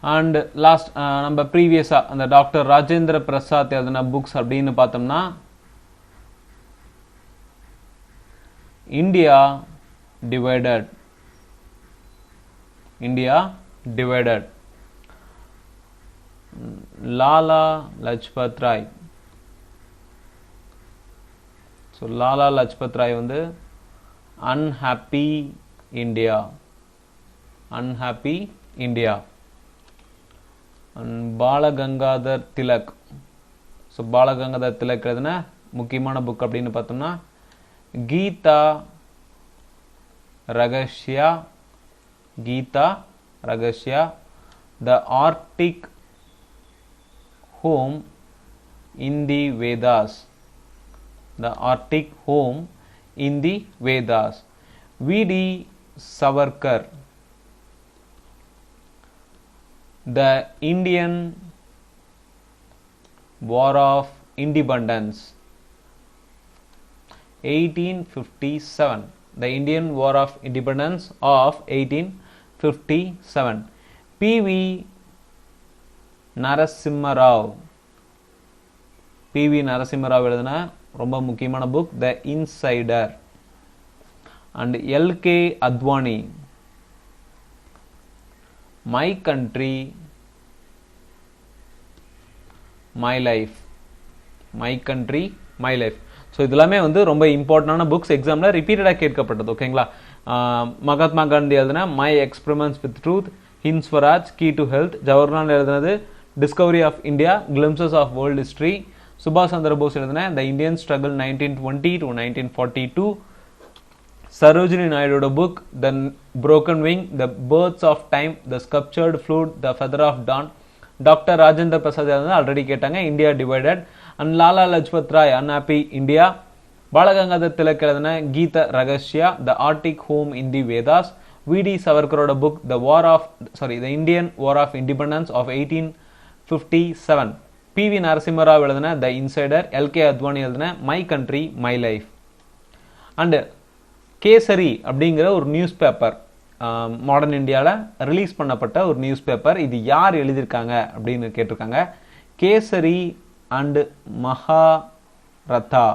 And last நம்ம ப்ரீவியஸாக அந்த doctor Rajendra Prasad எழுதின books அப்படின்னு பார்த்தோம்னா India divided, India divided, Lala Lajpat Rai. So Lala Lajpat Rai வந்து unhappy India, unhappy India. Balagangadhar Tilak. So Balagangadhar Tilak எழுதின முக்கியமான book அப்படின்னு பார்த்தோம்னா Gita Rahasya, Gita Rahasya, the Arctic home in the Vedas, the Arctic home in the Vedas, V.D. Savarkar, the Indian War of Independence, 1857, the Indian War of Independence of 1857, P.V. Narasimha Rao, P.V. Narasimha Rao எழுதின ரொம்ப முக்கியமான book the insider. And LK. Advani, my country my life, my country my life. So இதெல்லாமே வந்து ரொம்ப இம்பார்ட்டண்டான books, எக்ஸாமில் ரிப்பீட்டடாக கேட்கப்பட்டது. ஓகேங்களா. மகாத்மா காந்தி எழுதின my experiments with truth, Hind Swaraj, key to health. Jawaharlal எழுதினது discovery of India, glimpses of world history. சுபாஷ் சந்திர போஸ் எழுதின the Indian struggle 1920 to 1942. Sarojini நாயுடோட book the broken wing, the birds of time, the sculptured flute, the feather of dawn. Doctor Rajendra Prasad எழுதின already கேட்டாங்க India divided. And Lala Lajpat Rai unhappy India. Balagangadhar Tilak எழுதின Gita Rahasya, the Arctic home in the Vedas. VD. சவர்கரோட book the Indian war of independence of 1857. P.V. Narasimha Rao எழுதின த insider. எல்.கே. Advani எழுதின my country my life. And kesari அப்படிங்கிற ஒரு news paper modern இந்தியாவில் release பண்ணப்பட்ட ஒரு news paper. இது யார் எழுதியிருக்காங்க அப்படின்னு கேட்டிருக்காங்க. கேசரி அண்டு மகாரதா,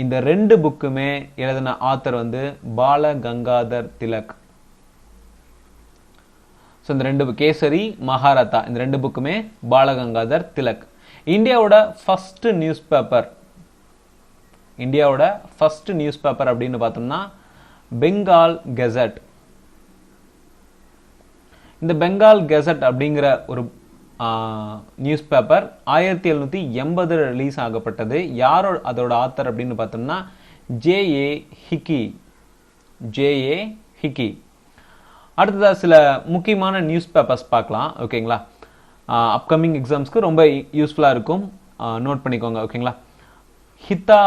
இந்த ரெண்டு புக்குமே எழுதின ஆத்தர் வந்து பால கங்காதர் திலக். ஸோ இந்த ரெண்டு கேசரி மகாரதா இந்த ரெண்டு புக்குமே பாலகங்காதர் திலக். இந்தியாவோட ஃபர்ஸ்ட் நியூஸ் பேப்பர் அப்படின்னு பார்த்தோம்னா பெங்கால் கெசட். இந்த பெங்கால் கெசட் அப்படிங்கிற ஒரு நியூஸ் பேப்பர் 1780 ரிலீஸ் ஆகப்பட்டது. யாரோட அதோட ஆத்தர் அப்படின்னு பார்த்தோம்னா ஜே.ஏ. ஹிக்கி. அடுத்ததாக சில முக்கியமான நியூஸ் பேப்பர்ஸ் பார்க்கலாம். ஓகேங்களா. அப்கமிங் எக்ஸாம்ஸ்க்கு ரொம்ப யூஸ்ஃபுல்லாக இருக்கும், நோட் பண்ணிக்கோங்க. ஓகேங்களா. ஹிதா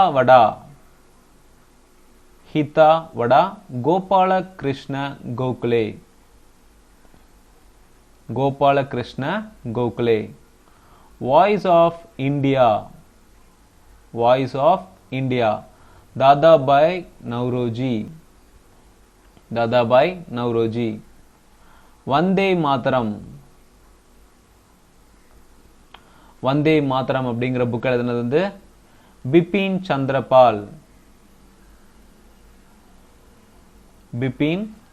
வடா Gopal Krishna Gokhale. Voice of India Dadabhai Naoroji. Vande Mataram அப்படிங்கிற புக் எழுதினது வந்து Bipin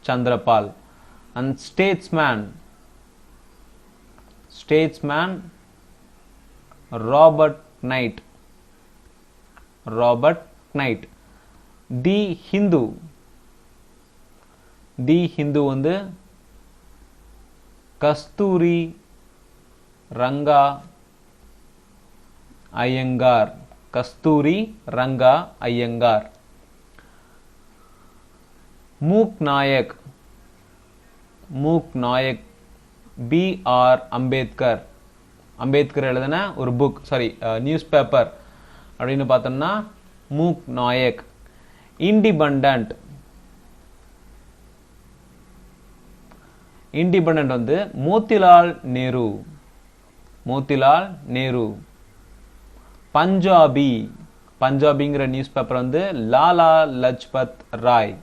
Chandra Pal. And statesman Robert Knight. The Hindu வந்து கஸ்தூரி ரங்கா ஐயங்கார். மூக் நாயக் B.R. அம்பேத்கர் எழுதின ஒரு புக் நியூஸ் பேப்பர் அப்படின்னு பார்த்தோம்னா மூக் நாயக். இண்டிபெண்டன்ட் வந்து மோத்திலால் நேரு. பஞ்சாபிங்கிற நியூஸ் பேப்பர் வந்து லாலா லஜ்பத் ராய்.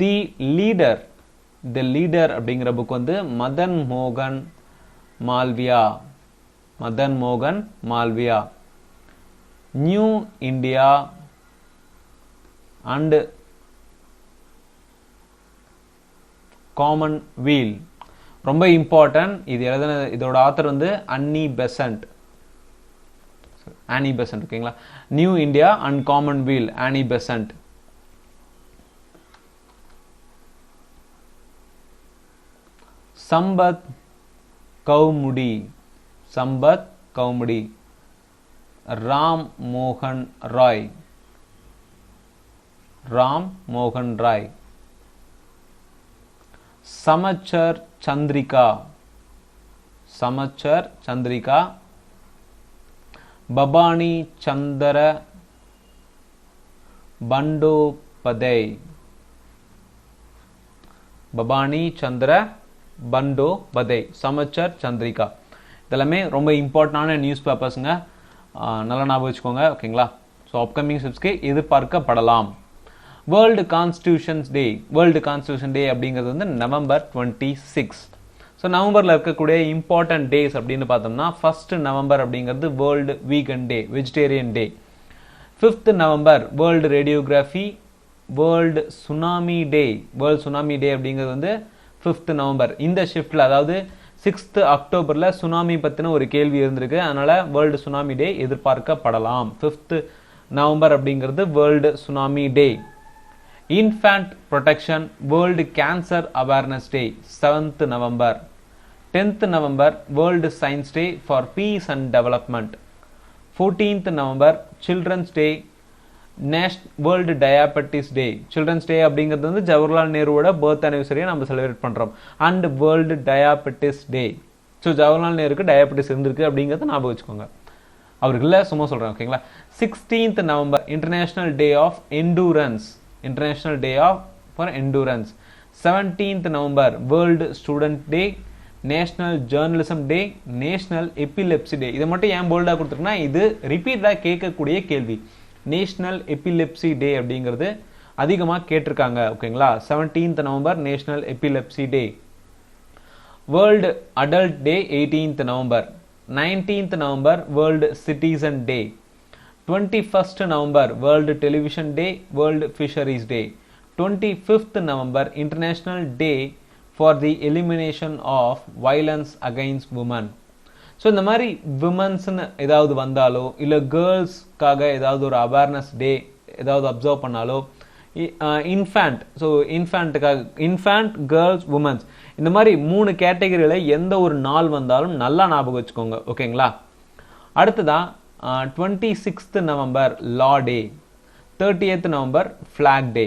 தி லீடர் அப்படிங்கிற புக் வந்து மதன் மோகன் Malviya. New India and commonweal ரொம்ப இம்பார்ட்டன்ட். இதோட ஆத்தர் வந்து அன்னி பெசன்ட். ஓகேங்களா. நியூ இந்தியா அண்ட் காமன்வீல் ஆனி பெசன்ட். சம்பத் கௌமுடி. ராம் மோகன் ராய். ராம் மோகன் ராய். சமச்சர் சந்திரிகா. சமச்சர் சந்திரிகா. பபானி சந்திர பண்டோபதேய். பபானி சந்திர பண்டோபதேய். சமச்சர் சந்திரிகா. இதெல்லாமே ரொம்ப இம்பார்ட்டன்டான நியூஸ் பேப்பர்ஸுங்க. நல்லா ஞாபகம் வச்சுக்கோங்க. ஓகேங்களா? ஸோ அப்கமிங் ஷிப்ஸ்க்கு எதிர்பார்க்கப்படலாம். World constitutions day. World constitution day அப்படிங்கிறது வந்து November 26. ஸோ நவம்பரில் இருக்கக்கூடிய இம்பார்ட்டன்ட் டேஸ் அப்படின்னு பார்த்தோம்னா 1st November அப்படிங்கிறது world vegan day, vegetarian day. 5th November world radiography, world tsunami day. World tsunami day அப்படிங்கிறது வந்து 5th November. இந்த ஷிஃப்டில் அதாவது 6th October சுனாமி பற்றின ஒரு கேள்வி இருந்திருக்கு. அதனால வேர்ல்டு சுனாமி டே எதிர்பார்க்கப்படலாம். 5th November அப்படிங்கிறது world tsunami day. Infant protection world cancer awareness day 7th November. 10th November world science day for peace and development. 14th November children's day. World diabetes day. Children's day அப்படிங்கிறது வந்து ஜவஹர்லால் நேருவோட birth அனிவர்சரியை நம்ம celebrate பண்ணுறோம். And world diabetes day. So Jawaharlal நேருக்கு diabetes இருந்திருக்கு அப்படிங்கிறத ஞாபகம் வச்சுக்கோங்க. அவருக்கு இல்லை, சும்மா சொல்கிறேன். ஓகேங்களா? 16th November international day of endurance. International day of for endurance. 17th November world student day, national journalism day, national epilepsy day. இதை மட்டும் ஏன் போல்டாக கொடுத்துருக்குன்னா இது ரிப்பீட்டாக கேட்கக்கூடிய கேள்வி. நேஷனல் எபிலெப்சி டே அப்படிங்கிறது அதிகமாக கேட்டிருக்காங்க. ஓகேங்களா? 17th November national epilepsy day. World adult day 18th November. 19th November world citizen day. 21st November world television day, world fisheries day. 25th November international day for the elimination of violence against women. So இந்த மாதிரி விமன்ஸ்ன்னு ஏதாவது வந்தாலோ இல்லை கேர்ள்ஸ்க்காக ஏதாவது ஒரு awareness day ஏதாவது observe பண்ணாலோ, infant, so இன்ஃபேண்ட்டுக்காக இன்ஃபேண்ட், கேர்ள்ஸ், உமன்ஸ், இந்த மாதிரி 3 கேட்டகரியில் எந்த ஒரு நாள் வந்தாலும் நல்லா ஞாபகம் வச்சுக்கோங்க. ஓகேங்களா? அடுத்ததான் 26th November law day. 30th November flag day.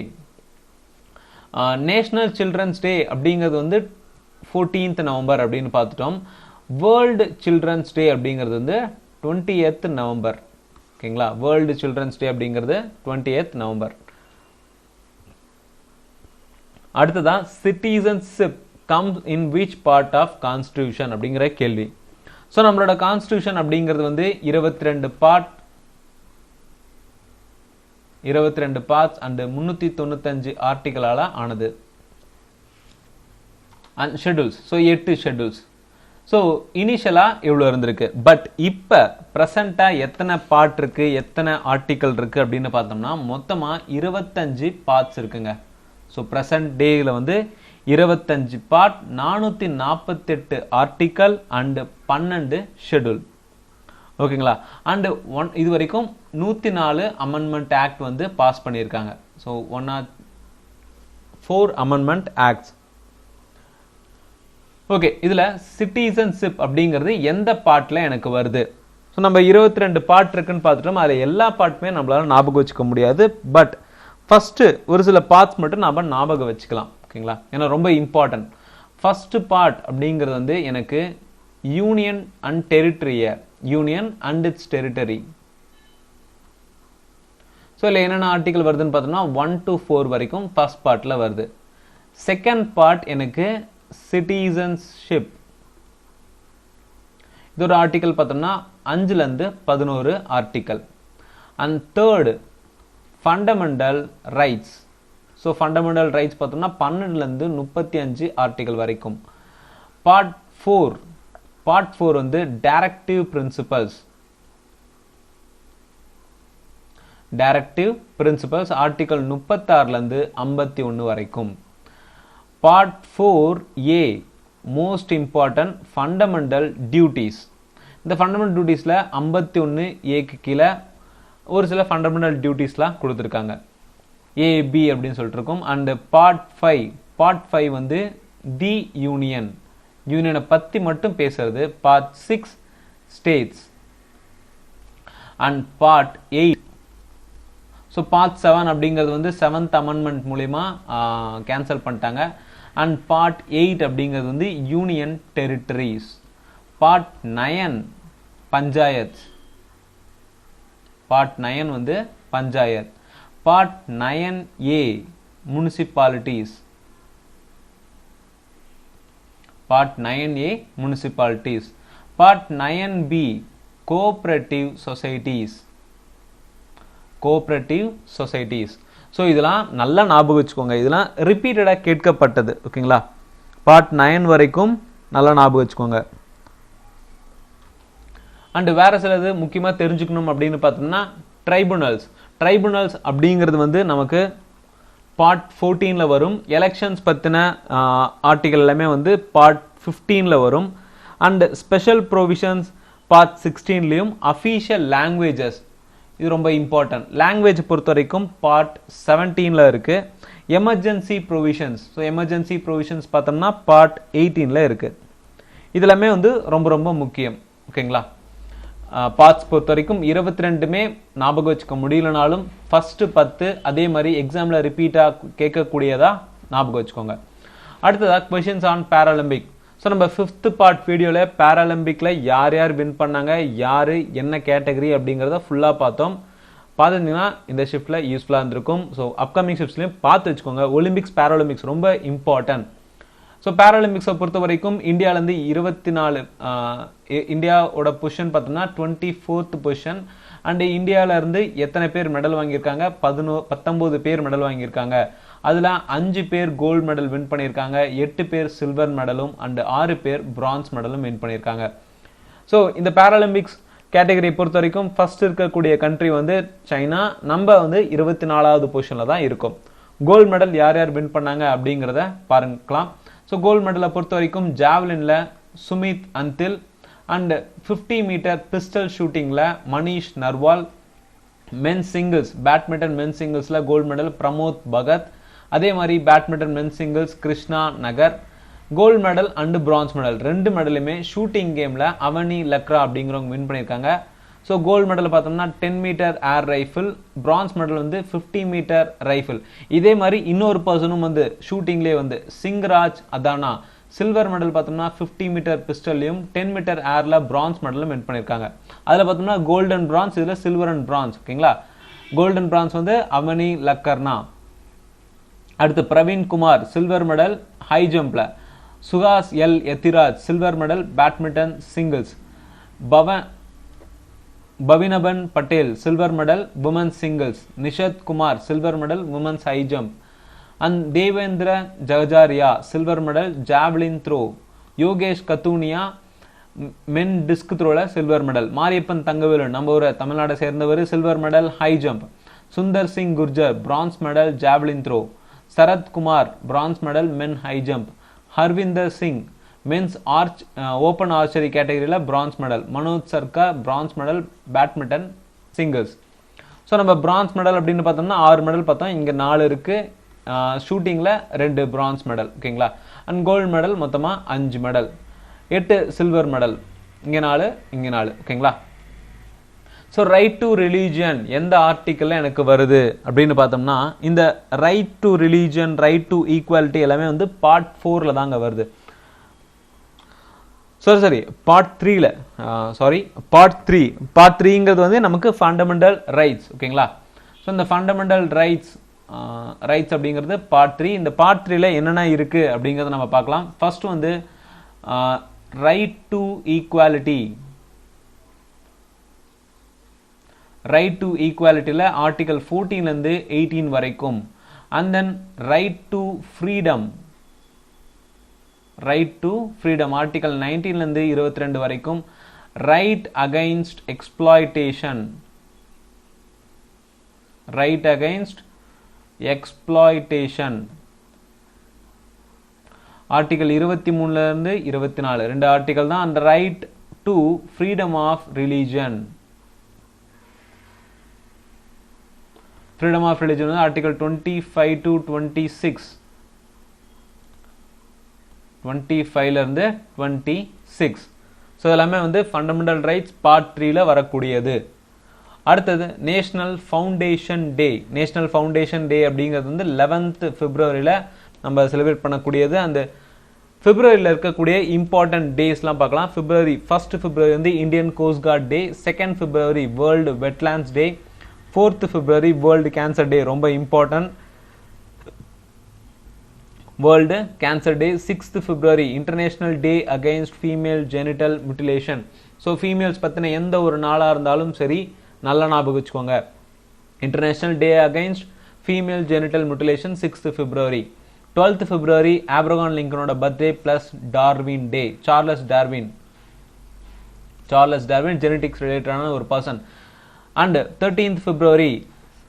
National children's day அப்படிங்கிறது வந்து 14th November அப்படின்னு பார்த்துட்டோம். வேர்ல்டு சில்ட்ரன்ஸ் டே அப்படிங்கிறது வந்து 20th November. ஓகேங்களா? வேர்ல்டு சில்ட்ரன்ஸ் டே அப்படிங்கிறது 20th November. அடுத்ததான் citizenship comes in which part of constitution அப்படிங்கிற கேள்வி. ஸோ நம்மளோட கான்ஸ்டிடியூஷன் அப்படிங்கிறது வந்து 22 பார்ட்ஸ் அண்ட் 395 ஆர்டிகளால ஆனது. And schedules, so 8 schedules. So இனிஷியலாக இவ்வளோ இருந்திருக்கு. பட் இப்போ ப்ரெசண்ட்டாக எத்தனை பார்ட் இருக்குது, எத்தனை ஆர்டிக்கல் இருக்குது அப்படின்னு பார்த்தோம்னா மொத்தமாக 25 பார்ட்ஸ் இருக்குங்க. ஸோ ப்ரெசன்ட் டேயில் வந்து 25 பார்ட், 448 ஆர்டிக்கல் அண்டு 12 ஷெட்யூல். ஓகேங்களா? அண்டு இது வரைக்கும் 104 அமெண்ட்மெண்ட் ஆக்ட் வந்து பாஸ் பண்ணியிருக்காங்க. So 104 amendment acts. ஓகே, இதில் சிட்டிசன்ஷிப் அப்படிங்கிறது எந்த பார்ட்டில் எனக்கு வருது? ஸோ நம்ம 22 பார்ட் இருக்குன்னு பார்த்துட்டோம். அதில் எல்லா பார்ட்டுமே நம்மளால ஞாபகம் வச்சுக்க முடியாது. பட் ஃபஸ்ட்டு ஒரு சில பார்ட்ஸ் மட்டும் நம்ம ஞாபகம் வச்சுக்கலாம். ஓகேங்களா? ஏன்னா ரொம்ப இம்பார்ட்டன்ட். ஃபஸ்ட்டு பார்ட் அப்படிங்கிறது வந்து எனக்கு யூனியன் அண்ட் டெரிட்டரிய, union and its territory. So இல்லை என்னென்ன ஆர்டிக்கல் வருதுன்னு பார்த்தோம்னா 1 to 4 வரைக்கும் ஃபர்ஸ்ட் பார்ட்டில் வருது. செகண்ட் பார்ட் எனக்கு சிட்டிசன்ஷிப். இது ஒரு ஆர்டிக்கல் பார்த்தோம்னா 5லேருந்து 11 article. And third fundamental rights. So fundamental rights பார்த்தோம்னா 12லேருந்து 35 ஆர்டிக்கல் வரைக்கும். பார்ட் 4 வந்து டைரக்டிவ் பிரின்சிபல்ஸ். ஆர்டிக்கல் 36லேருந்து 51 வரைக்கும். Part 4A most important fundamental duties. இந்த ஃபண்டமெண்டல் டியூட்டிஸில் 51A கீழே ஒரு சில ஃபண்டமெண்டல் டியூட்டிஸ்லாம் கொடுத்துருக்காங்க. AB அப்படின்னு சொல்லிட்டு இருக்கும். அண்டு பார்ட் 5 வந்து தி யூனியனை பற்றி மட்டும் பேசுறது. Part 6 states. And part 8. So part 7 அப்படிங்கிறது வந்து 7th அமெண்ட்மெண்ட் மூலிமா கேன்சல் பண்ணிட்டாங்க. அண்ட் பார்ட் 8 அப்படிங்கிறது வந்து union territories. Part 9 panchayat. Part 9 வந்து panchayat. Part 9A municipalities. Part 9A municipalities. Part 9B cooperative societies. Cooperative societies. So இதெல்லாம் நல்லா ஞாபகம் வச்சுக்கோங்க. இதெல்லாம் ரிப்பீட்டடாக கேட்கப்பட்டது. ஓகேங்களா? பார்ட் 9 வரைக்கும் நல்லா ஞாபகம் வச்சுக்கோங்க. அண்ட் வேற சிலது முக்கியமாக தெரிஞ்சுக்கணும் அப்படின்னு பார்த்தோம்னா ட்ரைபுனல்ஸ். ட்ரைபுனல்ஸ் அப்படிங்கிறது வந்து நமக்கு பார்ட் 14ல் வரும். எலெக்ஷன்ஸ் பற்றின ஆர்டிகல் எல்லாமே வந்து பார்ட் 15ல் வரும். அண்ட் ஸ்பெஷல் ப்ரொவிஷன்ஸ் பார்ட் 16லையும். அஃபீஷியல் லாங்குவேஜஸ், இது ரொம்ப இம்பார்ட்டன்ட். லாங்குவேஜ் பொறுத்த வரைக்கும் பார்ட் 17ல் இருக்குது. Emergency provisions, so emergency provisions பார்த்தோம்னா பார்ட் 18ல் இருக்குது. இதெல்லாமே வந்து ரொம்ப ரொம்ப முக்கியம். ஓகேங்களா? பார்ட்ஸ் பொறுத்த வரைக்கும் 22மே ஞாபகம் வச்சுக்க முடியலனாலும் ஃபர்ஸ்ட் 10 அதே மாதிரி எக்ஸாமில் ரிப்பீட்டாக கேட்கக்கூடியதா ஞாபகம் வச்சுக்கோங்க. அடுத்ததாக கொஷின்ஸ் ஆன் பேராலிம்பிக். ஸோ நம்ம 5th பார்ட் வீடியோவில் பேராலிம்பிக்கில் யார் யார் வின் பண்ணாங்க, யார் என்ன கேட்டகரி அப்படிங்கிறத ஃபுல்லாக பார்த்தோம். பார்த்துருந்தீங்கன்னா இந்த ஷிஃப்ட்டில் யூஸ்ஃபுல்லாக இருந்திருக்கும். ஸோ அப்கமிங் ஷிஃப்ட்ஸ்லையும் பார்த்து வச்சுக்கோங்க. ஒலிம்பிக்ஸ் பேராலிம்பிக்ஸ் ரொம்ப இம்பார்ட்டன்ட். ஸோ பேராலிம்பிக்ஸை பொறுத்த வரைக்கும் இந்தியாவிலேருந்து 24 இந்தியாவோட பொசிஷன் பார்த்தோம்னா 24th பொசிஷன். அண்டு இந்தியாவிலேருந்து எத்தனை பேர் மெடல் வாங்கியிருக்காங்க? 19 பேர் மெடல் வாங்கியிருக்காங்க. அதில் 5 பேர் கோல்டு மெடல் வின் பண்ணியிருக்காங்க, 8 பேர் சில்வர் மெடலும் அண்டு 6 பேர் பிரான்ஸ் மெடலும் வின் பண்ணியிருக்காங்க. ஸோ இந்த பேராலிம்பிக்ஸ் கேட்டகரியை பொறுத்த வரைக்கும் ஃபர்ஸ்ட் இருக்கக்கூடிய கண்ட்ரி வந்து சைனா. நம்ம வந்து 24வது பொசிஷனில் தான் இருக்கும். கோல்டு மெடல் யார் யார் வின் பண்ணாங்க அப்படிங்கிறத பார்க்கலாம். ஸோ கோல்டு மெடலை பொறுத்த வரைக்கும் ஜாவ்லின்ல Sumit Antil and 50 metre pistol ஷூட்டிங்கில் Manish Narwal. Men singles badminton men சிங்கிள்ஸில் கோல்டு மெடல் பிரமோத் பகத். அதே மாதிரி badminton men singles Krishna Nagar. Gold medal and bronze medal 2 மெடலுமே ஷூட்டிங் கேமில் அவனி லக்ரா அப்படிங்கிறவங்க வின் பண்ணியிருக்காங்க. ஸோ கோல்டு மெடல் பார்த்தோம்னா 10 metre air rifle, bronze medal வந்து 50 மீட்டர் ரைஃபிள். இதே மாதிரி இன்னொரு பர்சனும் வந்து ஷூட்டிங்லேயே வந்து சிங்ராஜ் அதானா சில்வர் மெடல் பார்த்தோம்னா 50 மீட்டர் பிஸ்டல்லையும் 10 மீட்டர் ஏரில் பிரான்ஸ் மெடலும் வின் பண்ணியிருக்காங்க. அதில் பார்த்தோம்னா கோல்டன் பிரான்ஸ், இதில் சில்வர் அண்ட் பிரான்ஸ். ஓகேங்களா? கோல்டன் பிரான்ஸ் வந்து அவனி லக்கர்னா. அடுத்து Praveen Kumar silver medal high ஜம்பில். சுகாஸ் L Yathiraj silver medal badminton singles. Bhavinaben Patel silver medal womens singles. Nishad Kumar silver medal womens high jump. And Devendra Jhajharia silver medal javelin throw. Yogesh Kathuniya men disc த்ரோல silver medal. Mariyappan Thangavelu நம்ம ஒரு தமிழ்நாடை சேர்ந்தவர் silver medal high jump. Sundar Singh Gurjar bronze medal javelin throw. Sharad Kumar bronze medal men high jump. Harvinder Singh mens open archery கேட்டகரியில் bronze medal. Manoj Sarkar bronze medal badminton singles. So நம்ம bronze medal அப்படின்னு பார்த்தோம்னா 6 medal பார்த்தோம். இங்கே 4 இருக்குது. ஷூட்டிங்கில் 2 பிரான்ஸ் மெடல். ஓகேங்களா? அண்ட் கோல்டு மெடல் மொத்தமாக 5 மெடல். 8 silver medal. இங்கே 4 இங்கே 4. ஓகேங்களா? ஸோ ரைட் டு ரிலீஜியன் எந்த ஆர்டிக்கலில் எனக்கு வருது அப்படின்னு பார்த்தோம்னா இந்த right to religion, right to equality எல்லாமே வந்து பார்ட் 4ல் தாங்க வருது. சரி பார்ட் 3ல பார்ட் 3ங்கிறது வந்து நமக்கு ஃபண்டமெண்டல் ரைட்ஸ். ஓகேங்களா? ஸோ இந்த ஃபண்டமெண்டல் ரைட்ஸ் அப்படிங்கிறது பார்ட் 3. இந்த பார்ட் 3ல என்னென்ன இருக்கு அப்படிங்கிறத நம்ம பார்க்கலாம். ஃபர்ஸ்ட் வந்து right to equality. Right to ஈக்குவாலிட்டியில் ஆர்டிகல் 14லேருந்து 18 வரைக்கும். And then right to freedom. Right to freedom article 19லேருந்து 22 வரைக்கும். Right against exploitation. Right against exploitation article 23லேருந்து 24 2 ஆர்டிகல் தான். அந்த right to freedom of religion. Freedom of religion வந்து article 25 to 26. 25லேருந்து 26. ஸோ எல்லாமே வந்து ஃபண்டமெண்டல் ரைட்ஸ் பார்ட் 3ல வரக்கூடியது. அடுத்தது national foundation day. National foundation day அப்படிங்கிறது வந்து 11th February நம்ம செலிப்ரேட் பண்ணக்கூடியது. அந்த பிப்ரவரியில் இருக்கக்கூடிய இம்பார்ட்டன்ட் டேஸ்லாம் பார்க்கலாம். ஃபர்ஸ்ட் February வந்து Indian coast guard day, 2nd February world wetlands day, 4th February world cancer day, ரொம்ப important world cancer day. 6th February international day against female genital mutilation. So females பற்றின எந்த ஒரு நாளாக இருந்தாலும் சரி நல்லா ஞாபகம் வச்சுக்கோங்க. International day against female genital mutilation 6th February. 12th February Abraham லிங்கனோட birthday plus Darwin day. Charles Darwin genetics ரிலேட்டடான ஒரு person. And 13th February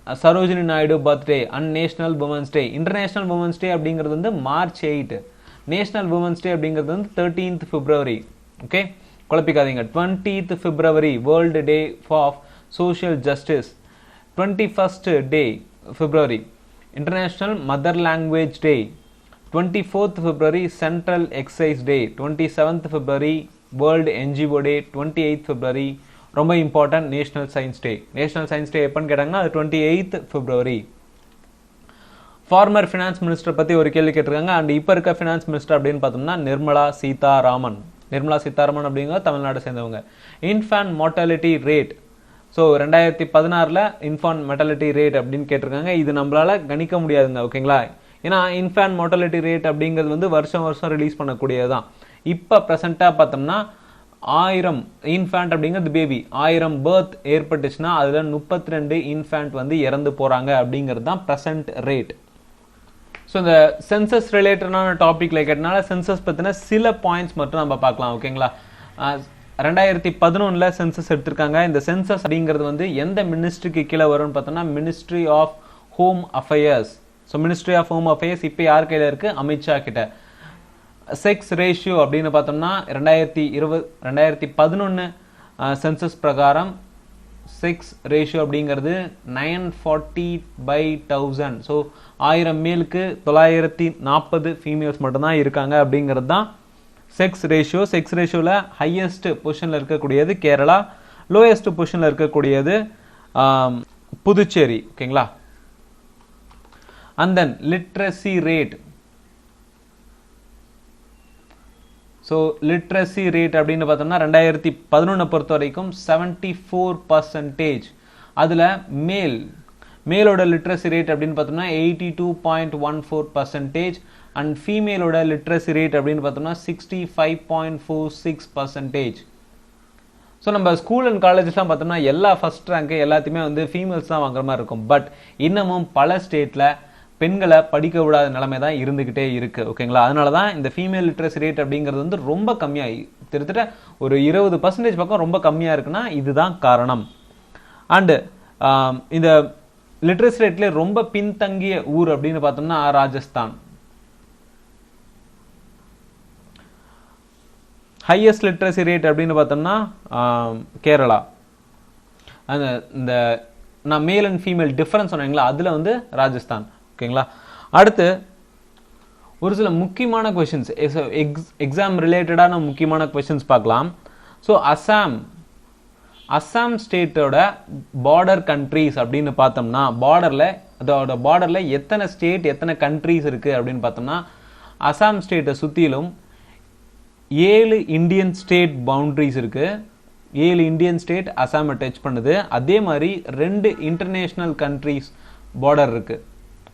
Sarojini Naidu birthday and national women's day. International women's day அப்படிங்கிறது வந்து March 8, நேஷனல் உமன்ஸ் டே அப்படிங்கிறது வந்து 13th February. Okay, குழப்பிக்காதீங்க. 20th February world day of social justice. 21st February international mother language day. 24th February central excise day. 27th February world NGO day. 28th February ரொம்ப இம்பார்ட்டன்ட் national science day. National science day எப்பன்னு கேட்டாங்கன்னா அது 28th February. Farmer finance minister பற்றி ஒரு கேள்வி கேட்டிருக்காங்க. And இப்போ இருக்க ஃபினான்ஸ் மினிஸ்டர் அப்படின்னு பார்த்தோம்னா நிர்மலா சீதாராமன் அப்படிங்கிறத தமிழ்நாடு சேர்ந்தவங்க. Infant mortality rate. So 2016 infant mortality rate அப்படின்னு கேட்டிருக்காங்க. இது நம்மளால கணிக்க முடியாதுங்க. ஓகேங்களா, ஏன்னா இன்ஃபேன்ட் மார்டாலிட்டி ரேட் அப்படிங்கிறது வந்து வருஷம் ரிலீஸ் பண்ணக்கூடியதுதான். இப்போ ப்ரெசென்ட்டாக பார்த்தோம்னா 1000 இன்ஃபேண்ட் அப்படிங்கிறது பேபி 1000 பர்த் ஏற்பட்டுச்சுன்னா அதில் 32 இன்ஃபேண்ட் வந்து இறந்து போகிறாங்க அப்படிங்கிறது தான் ப்ரெசென்ட் ரேட். ஸோ இந்த சென்சஸ் ரிலேட்டடான டாபிக்ல கேட்டனால சென்சஸ் பற்றின சில பாயிண்ட்ஸ் மட்டும் நம்ம பார்க்கலாம். ஓகேங்களா, 2011 சென்சஸ் எடுத்திருக்காங்க. இந்த சென்சஸ் அப்படிங்கிறது வந்து எந்த மினிஸ்ட்ரிக்கு கீழே வரும்னு பார்த்தோம்னா ministry of home affairs. So ministry of home affairs இப்போ யார் கையில் இருக்குது? அமித்ஷா கிட்ட. செக்ஸ் ரேஷியோ அப்படின்னு பார்த்தோம்னா 2011 சென்சஸ் பிரகாரம் செக்ஸ் ரேஷியோ அப்படிங்கிறது 940/1000. ஸோ 1000 மேலுக்கு 940 ஃபீமேல்ஸ் மட்டும்தான் இருக்காங்க அப்படிங்கிறது தான் செக்ஸ் ரேஷியோ. செக்ஸ் ரேஷியோவில் ஹையஸ்ட் பொசிஷனில் இருக்கக்கூடியது கேரளா, லோயஸ்ட் பொசிஷனில் இருக்கக்கூடியது புதுச்சேரி. ஓகேங்களா, and then literacy rate. So literacy rate அப்படின்னு பார்த்தோம்னா 2011 பொறுத்த வரைக்கும் 74%. அதில் மேலோட லிட்ரஸி ரேட் அப்படின்னு பார்த்தோம்னா 82.14%. அண்ட் ஃபீமேலோட லிட்ரஸி ரேட் அப்படின்னு பார்த்தோம்னா 65.46%. ஸோ நம்ம ஸ்கூல் அண்ட் காலேஜஸ்லாம் பார்த்தோம்னா எல்லா ஃபர்ஸ்ட் ரேங்க்கு எல்லாத்தையுமே வந்து ஃபீமேல்ஸ் தான் வாங்குற மாதிரி இருக்கும். பட் இன்னமும் பல ஸ்டேட்டில் பெண்களை படிக்க விடாத நிலைமை தான் இருந்துக்கிட்டே இருக்குது. ஓகேங்களா, அதனால தான் இந்த ஃபீமேல் லிட்ரஸி ரேட் அப்படிங்கிறது வந்து ரொம்ப கம்மியாக கிட்டத்தட்ட ஒரு 20% பக்கம் ரொம்ப கம்மியாக இருக்குன்னா இதுதான் காரணம். அண்டு இந்த லிட்ரஸி ரேட்லேயே ரொம்ப பின்தங்கிய ஊர் அப்படின்னு பார்த்தோம்னா ராஜஸ்தான். ஹையஸ்ட் லிட்ரஸி ரேட் அப்படின்னு பார்த்தோம்னா கேரளா. அந்த இந்த நான் மேல் அண்ட் ஃபீமேல் டிஃபரன்ஸ் சொன்னீங்களா அதில் வந்து ராஜஸ்தான். ஓகேங்களா, அடுத்து ஒரு சில முக்கியமான கொஸ்டின்ஸ் எக்ஸாம் ரிலேட்டடான முக்கியமான கொஸ்டின்ஸ் பார்க்கலாம். ஸோ அஸ்ஸாம் ஸ்டேட்டோட பார்டர் கண்ட்ரீஸ் அப்படின்னு பார்த்தோம்னா பார்டரில் எத்தனை ஸ்டேட் எத்தனை கண்ட்ரீஸ் இருக்குது அப்படின்னு பார்த்தோம்னா அஸ்ஸாம் ஸ்டேட்டை சுற்றிலும் 7 இந்தியன் ஸ்டேட் பவுண்டரிஸ் இருக்கு. 7 இந்தியன் ஸ்டேட் அஸ்ஸாமை டச் பண்ணுது. அதே மாதிரி 2 இன்டர்நேஷனல் கண்ட்ரீஸ் பார்டர் இருக்கு.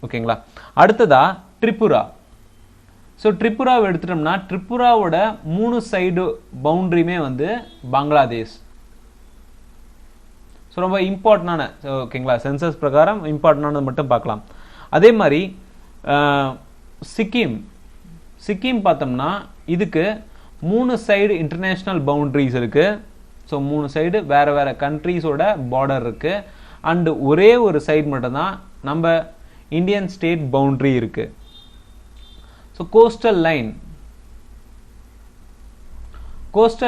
ஓகேங்களா, அடுத்ததா திரிபுரா. ஸோ திரிபுராவை எடுத்துட்டோம்னா திரிபுராவோட 3 சைடு பவுண்டரியுமே வந்து பங்களாதேஷ். ஸோ ரொம்ப இம்பார்ட்டன்டான ஓகேங்களா சென்சஸ் பிரகாரம் இம்பார்ட்டன்டானது மட்டும் பார்க்கலாம். அதே மாதிரி சிக்கிம் பார்த்தோம்னா இதுக்கு 3 சைடு இன்டர்நேஷனல் பவுண்டரிஸ் இருக்கு. ஸோ 3 சைடு வேற கண்ட்ரீஸோட பார்டர் இருக்கு. அண்ட் ஒரே ஒரு சைடு மட்டும்தான் நம்ம இந்தியன் ஸ்டேட் பவுண்டரி இருக்கு. ஸோ கோஸ்டல்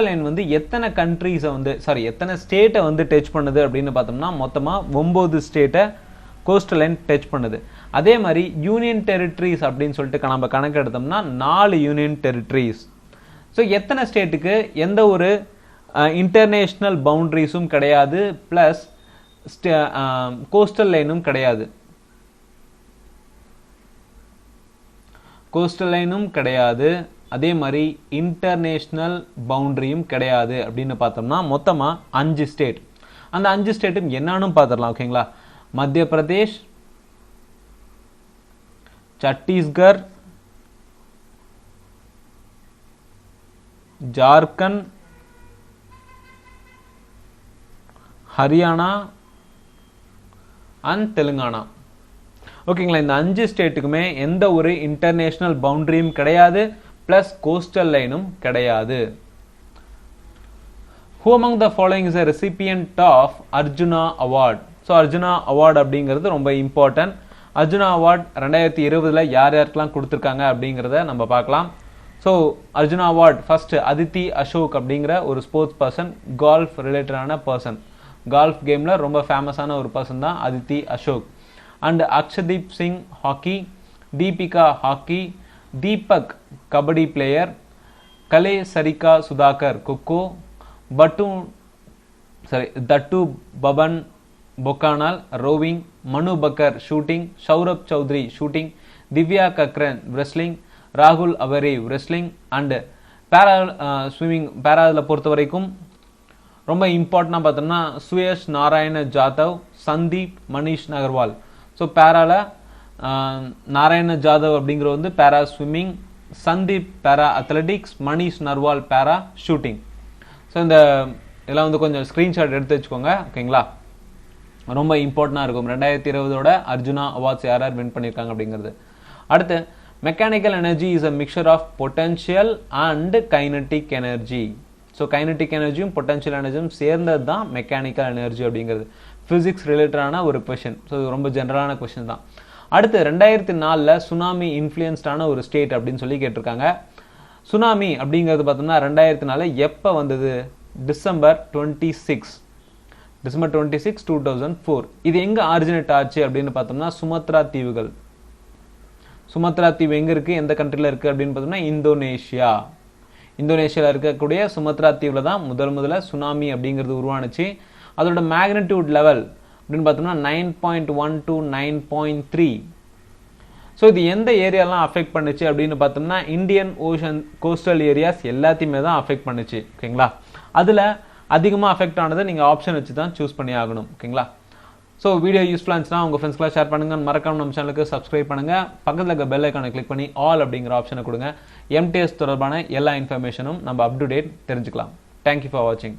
லைன் வந்து எத்தனை கண்ட்ரீஸை வந்து எத்தனை ஸ்டேட்டை வந்து டச் பண்ணுது அப்படின்னு பார்த்தோம்னா மொத்தமாக 9 ஸ்டேட்டை கோஸ்டல் லைன் டச் பண்ணுது. அதே மாதிரி யூனியன் டெரிட்டரிஸ் அப்படின்னு சொல்லிட்டு நம்ம கணக்கு எடுத்தோம்னா 4 யூனியன் டெரிட்டரிஸ். ஸோ எத்தனை ஸ்டேட்டுக்கு எந்த ஒரு இன்டர்நேஷ்னல் பவுண்டரிஸும் கிடையாது, ப்ளஸ் கோஸ்டல் லைனும் கிடையாது. கோஸ்டல் லைனும் கிடையாது, அதே மாதிரி இன்டர்நேஷ்னல் பவுண்டரியும் கிடையாது. அப்படின்னு பார்த்தோம்னா மொத்தமா 5 ஸ்டேட். அந்த 5 ஸ்டேட்டும் என்னன்னு பார்த்துடலாம். ஓகேங்களா? மத்திய பிரதேஷ், சத்தீஸ்கர், ஜார்க்கண்ட், ஹரியானா அண்ட் தெலுங்கானா. ஓகேங்களா? இந்த 5 ஸ்டேட்டுக்குமே எந்த ஒரு இன்டர்நேஷனல் பவுண்டரியும் கிடையாது, பிளஸ் கோஸ்டல் லைனும் கிடையாது. Who among the following is a recipient of Arjuna Award? So Arjuna award அப்படிங்கிறது ரொம்ப இம்பார்ட்டன்ட். அர்ஜுனா அவார்ட் 2020 யார் யாருக்கெல்லாம் கொடுத்துருக்காங்க அப்படிங்கிறத நம்ம பார்க்கலாம். So Arjuna award first Aditi Ashok அப்படிங்கிற ஒரு ஸ்போர்ட்ஸ் பர்சன், கால்ஃப் ரிலேட்டடான பர்சன். கால்ஃப் கேமில் ரொம்ப ஃபேமஸான ஒரு பர்சன் தான் Aditi Ashok. And Akashdeep Singh hockey, Deepika hockey, Deepak kabaddi player, Kale Sarika Sudhakar kho kho, Dattu Baban Bhokanal rowing, Manu Bhaker shooting, Saurabh Chaudhary shooting, Divya Kakran wrestling, ராகுல் Aware wrestling. And para swimming, பேராவில் பொறுத்த வரைக்கும் ரொம்ப இம்பார்ட்டண்டாக பார்த்தோம்னா சுயஷ் நாராயண ஜாதவ், சந்தீப், மனிஷ் அகர்வால். ஸோ பேரால நாராயண ஜாதவ் அப்படிங்கிற வந்து பேரா ஸ்விம்மிங், சந்தீப் பேரா அத்லெட்டிக்ஸ், மனிஷ் நர்வால் பேரா ஷூட்டிங். ஸோ இந்த இதெல்லாம் வந்து கொஞ்சம் ஸ்க்ரீன்ஷாட் எடுத்து வச்சுக்கோங்க. ஓகேங்களா? ரொம்ப இம்பார்ட்டண்டாக இருக்கும். 2020 அர்ஜுனா அவார்ட்ஸ் யார் யார் வின் பண்ணியிருக்காங்க அப்படிங்கிறது. அடுத்து mechanical energy is a mixture of potential and kinetic energy. So kinetic எனர்ஜியும் பொட்டன்ஷியல் எனர்ஜியும் சேர்ந்தது தான் மெக்கானிக்கல் எனர்ஜி அப்படிங்கிறது. ஃபிசிக்ஸ் ரிலேட்டடான ஒரு கொஷின். ஸோ இது ரொம்ப ஜென்ரலான கொஷின் தான். அடுத்து 2004 சுனாமி இன்ஃப்ளூயன்ஸ்டான ஒரு ஸ்டேட் அப்படின்னு சொல்லி கேட்டிருக்காங்க. சுனாமி அப்படிங்கிறது பார்த்தோம்னா 2004 எப்போ வந்தது? டிசம்பர் 26, 2004. இது எங்க ஆரிஜினேட் ஆச்சு அப்படின்னு பார்த்தோம்னா சுமத்ரா தீவுகள். சுமத்ரா தீவு எங்க இருக்கு, எந்த கண்ட்ரில இருக்கு அப்படின்னு பார்த்தோம்னா இந்தோனேஷியா. இந்தோனேஷியாவில் இருக்கக்கூடிய சுமத்ரா தீவில் தான் முதல்ல சுனாமி அப்படிங்கிறது உருவானுச்சு. அதோட மேக்னிடியூட் லெவல் அப்படின்னு பார்த்தோம்னா 9.1 to 9.3. ஸோ இது எந்த ஏரியாலாம் அஃபெக்ட் பண்ணுச்சு அப்படின்னு பார்த்தோம்னா இந்தியன் ஓஷன் கோஸ்டல் ஏரியாஸ் எல்லாத்தையுமே தான் அஃபெக்ட் பண்ணுச்சு. ஓகேங்களா? அதில் அதிகமாக அஃபெக்ட் ஆனதை நீங்கள் ஆப்ஷன் வச்சு தான் சூஸ் பண்ணி ஆகணும். ஓகேங்களா? ஸோ வீடியோ யூஸ்ஃபுல்லாக இருந்துச்சுன்னா உங்கள் ஃப்ரெண்ட்ஸ்க்குலாம் ஷேர் பண்ணுங்கள். மறக்காம நம்ம சேனலுக்கு சப்ஸ்கிரைப் பண்ணுங்கள். பக்கத்தில் இருக்க பெல் ஐக்கானை கிளிக் பண்ணி ஆல் அப்படிங்கிற ஆப்ஷனை கொடுங்க. எம்டிஎஸ் தொடர்பான எல்லா இன்ஃபர்மேஷனும் நம்ம அப் டு டேட் தெரிஞ்சுக்கலாம். தேங்க்யூ ஃபார் வாட்சிங்.